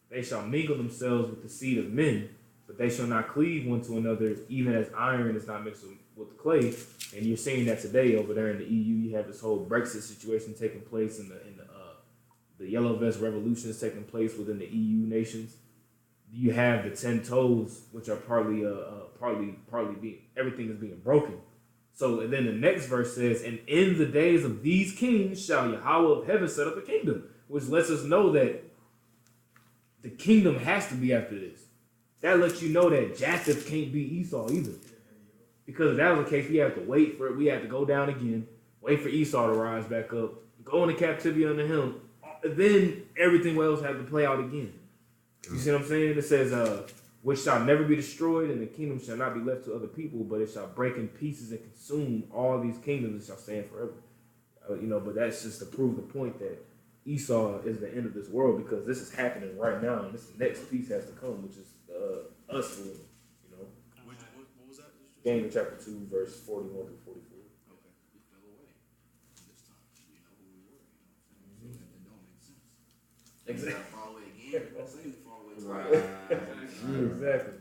they shall mingle themselves with the seed of men, but they shall not cleave one to another, even as iron is not mixed with clay." And you're seeing that today over there in the EU. You have this whole Brexit situation taking place, and the yellow vest revolution is taking place within the EU nations. You have the 10 toes, which are partly being, everything is being broken. So and then the next verse says, "And in the days of these kings shall Yahweh of heaven set up a kingdom," which lets us know that the kingdom has to be after this. That lets you know that Japheth can't be Esau either. Because if that was the case, we have to wait for it. We have to go down again, wait for Esau to rise back up, go into captivity under him. Then everything else has to play out again. You see what I'm saying? It says, "Which shall never be destroyed, and the kingdom shall not be left to other people, but it shall break in pieces and consume all these kingdoms and shall stand forever." But that's just to prove the point that Esau is the end of this world, because this is happening right now, and this next piece has to come, which is us ruling. What was that? Daniel chapter 2, verse 41 through 44. Okay, we fell away this time. We know who we were. You know, so that don't make sense. Exactly. We fall away again. We're saying we fall away twice. Exactly.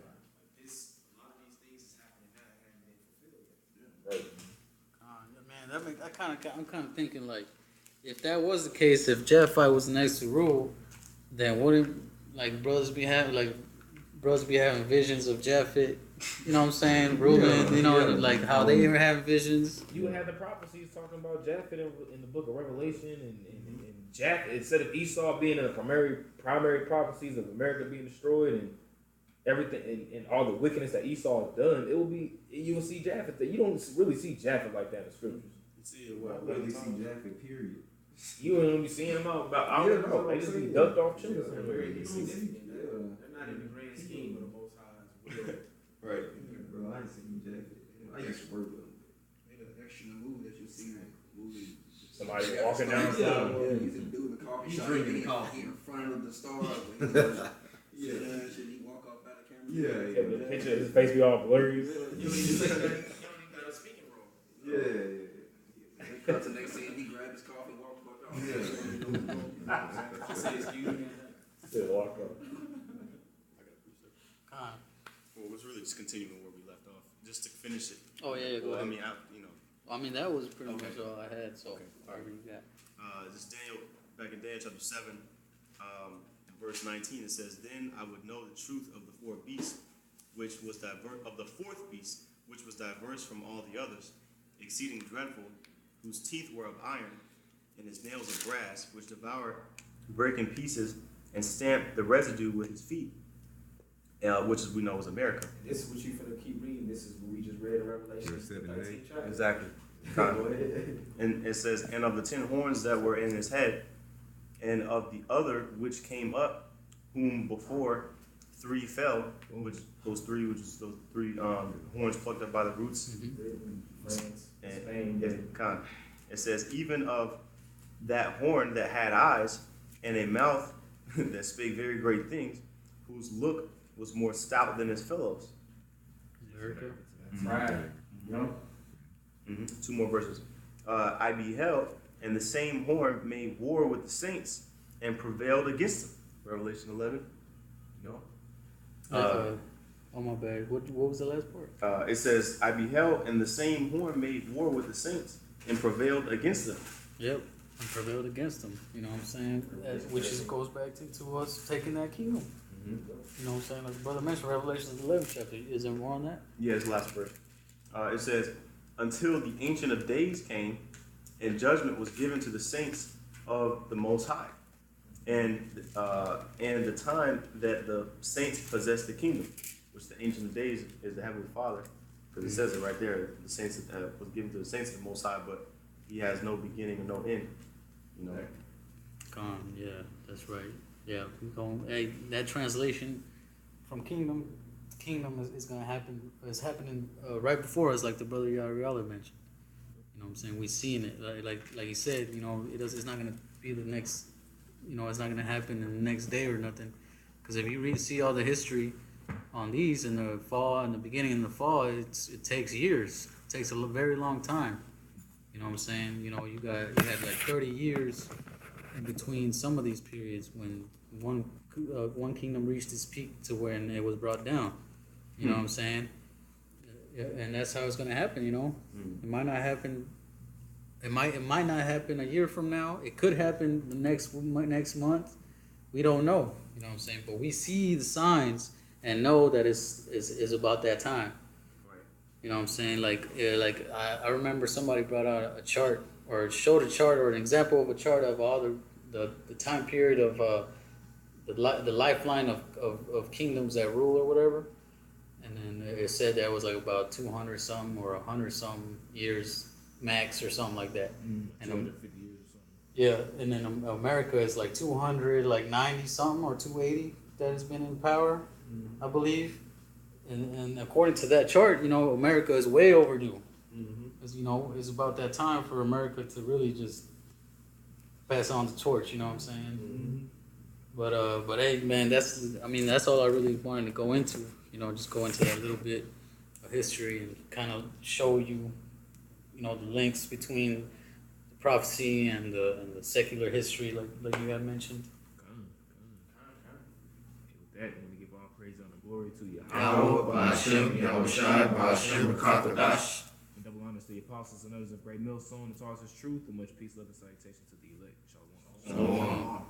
It's a lot of these things is happening now that haven't been fulfilled yet. Right. Man, I'm kind of thinking like, if that was the case, if Japhet was next to rule, then wouldn't brothers be having visions of Japhet? You know what I'm saying? Ruling, like how they were having visions. You have the prophecies talking about Japhet in the book of Revelation, and Japhet, instead of Esau being in the primary prophecies of America being destroyed and everything and all the wickedness that Esau has done, you will see Japhet. You don't really see Japhet like that in the scriptures. I literally see Japhet, period. You ain't be seeing them out about. I don't know. They just be ducked off chilling. Very insignificant. They're not in the grand scheme of the Most High's will. Right. Bro, I ain't seen you jacket. I used to work with him. Made an extra movie that you see in that movie. Somebody walking down the sidewalk. He's a dude in the coffee He's shop. drinking He coffee. in front of the stars. Yeah. He walk off out of camera. Yeah, the picture of his face be all blurry. You don't even got a speaking role. Yeah. Cut to the next scene, he grabbed his coffee and walked back off. Just say excuse me. Still walk up. Well, it's really just continuing where we left off, just to finish it. Oh yeah, go Well, I ahead. mean, I mean that was pretty Okay. much all I had. So Okay. All right. whatever you got. This Daniel, back in Daniel chapter 7, verse 19, it says, "Then I would know the truth of the fourth beast, which was diverse from all the others, exceeding dreadful, whose teeth were of iron, and his nails of brass, which devour, break in pieces, and stamp the residue with his feet," which is, we know is America. This is what you finna keep reading. This is what we just read in Revelation. Verse 7 and 8. chapter. Exactly. Go ahead. And it says, "And of the 10 horns that were in his head, and of the other which came up, whom before 3 fell," which those three horns plucked up by the roots. France, And Spain. it says, "Even of that horn that had eyes and a mouth that spake very great things, whose look was more stout than his fellows." America. Right. You know? 2 more verses. "I beheld, and the same horn made war with the saints and prevailed against them." Revelation 11. You know? Oh my bad. What was the last part? It says, "I beheld, and the same horn made war with the saints and prevailed against them." Yep. And prevailed against them. You know what I'm saying? Which goes back to us taking that kingdom. You know what I'm saying? Like the brother mentioned, Revelation 11 chapter. Is there more on that? Yeah, it's the last verse. It says, "Until the Ancient of Days came, and judgment was given to the saints of the Most High, and the time that the saints possessed the kingdom," which the Ancient of Days is the Heavenly Father, because it says it right there. The saints was given to the saints of the Most High, but He has no beginning and no end. You know. Yeah, that's right. Yeah, we going. Hey, that translation from kingdom is gonna happen. It's happening right before us, like the brother YAHWAH mentioned. You know what I'm saying? We seeing it, like he said. You know, it's not gonna be the next. You know, it's not gonna happen in the next day or nothing. Because if you see all the history on these in the fall, in the beginning in the fall, it takes years. It takes a very long time. You know what I'm saying? You know, you had like 30 years in between some of these periods when one kingdom reached its peak to when it was brought down. You know what I'm saying? And that's how it's gonna happen. You know, it might not happen. It might not happen a year from now. It could happen the next month. We don't know. You know what I'm saying? But we see the signs and know that it's about that time. Right. You know what I'm saying? Like I remember somebody brought out a chart or showed a chart or an example of a chart of all the time period of the lifeline of kingdoms that rule or whatever. And then it said that was like about 200 some or 100 some years max or something like that. And 250 years or something. yeah, and then America is like 200, like 90 something or 280 that has been in power, I believe. And according to that chart, you know, America is way overdue. Because, you know, it's about that time for America to really just pass on the torch, you know what I'm saying? But hey, man, that's all I really wanted to go into. You know, just go into that little bit of history and kind of show you, you know, the links between the prophecy and the secular history, like you had mentioned. With that, we give all praise and glory to YAHWAH, YAHWASHI, QADASH. and double honors to the apostles and others of great millstone, the Tarsus truth, and much peace, love, and salutation to the elect. Shalom. Shalom.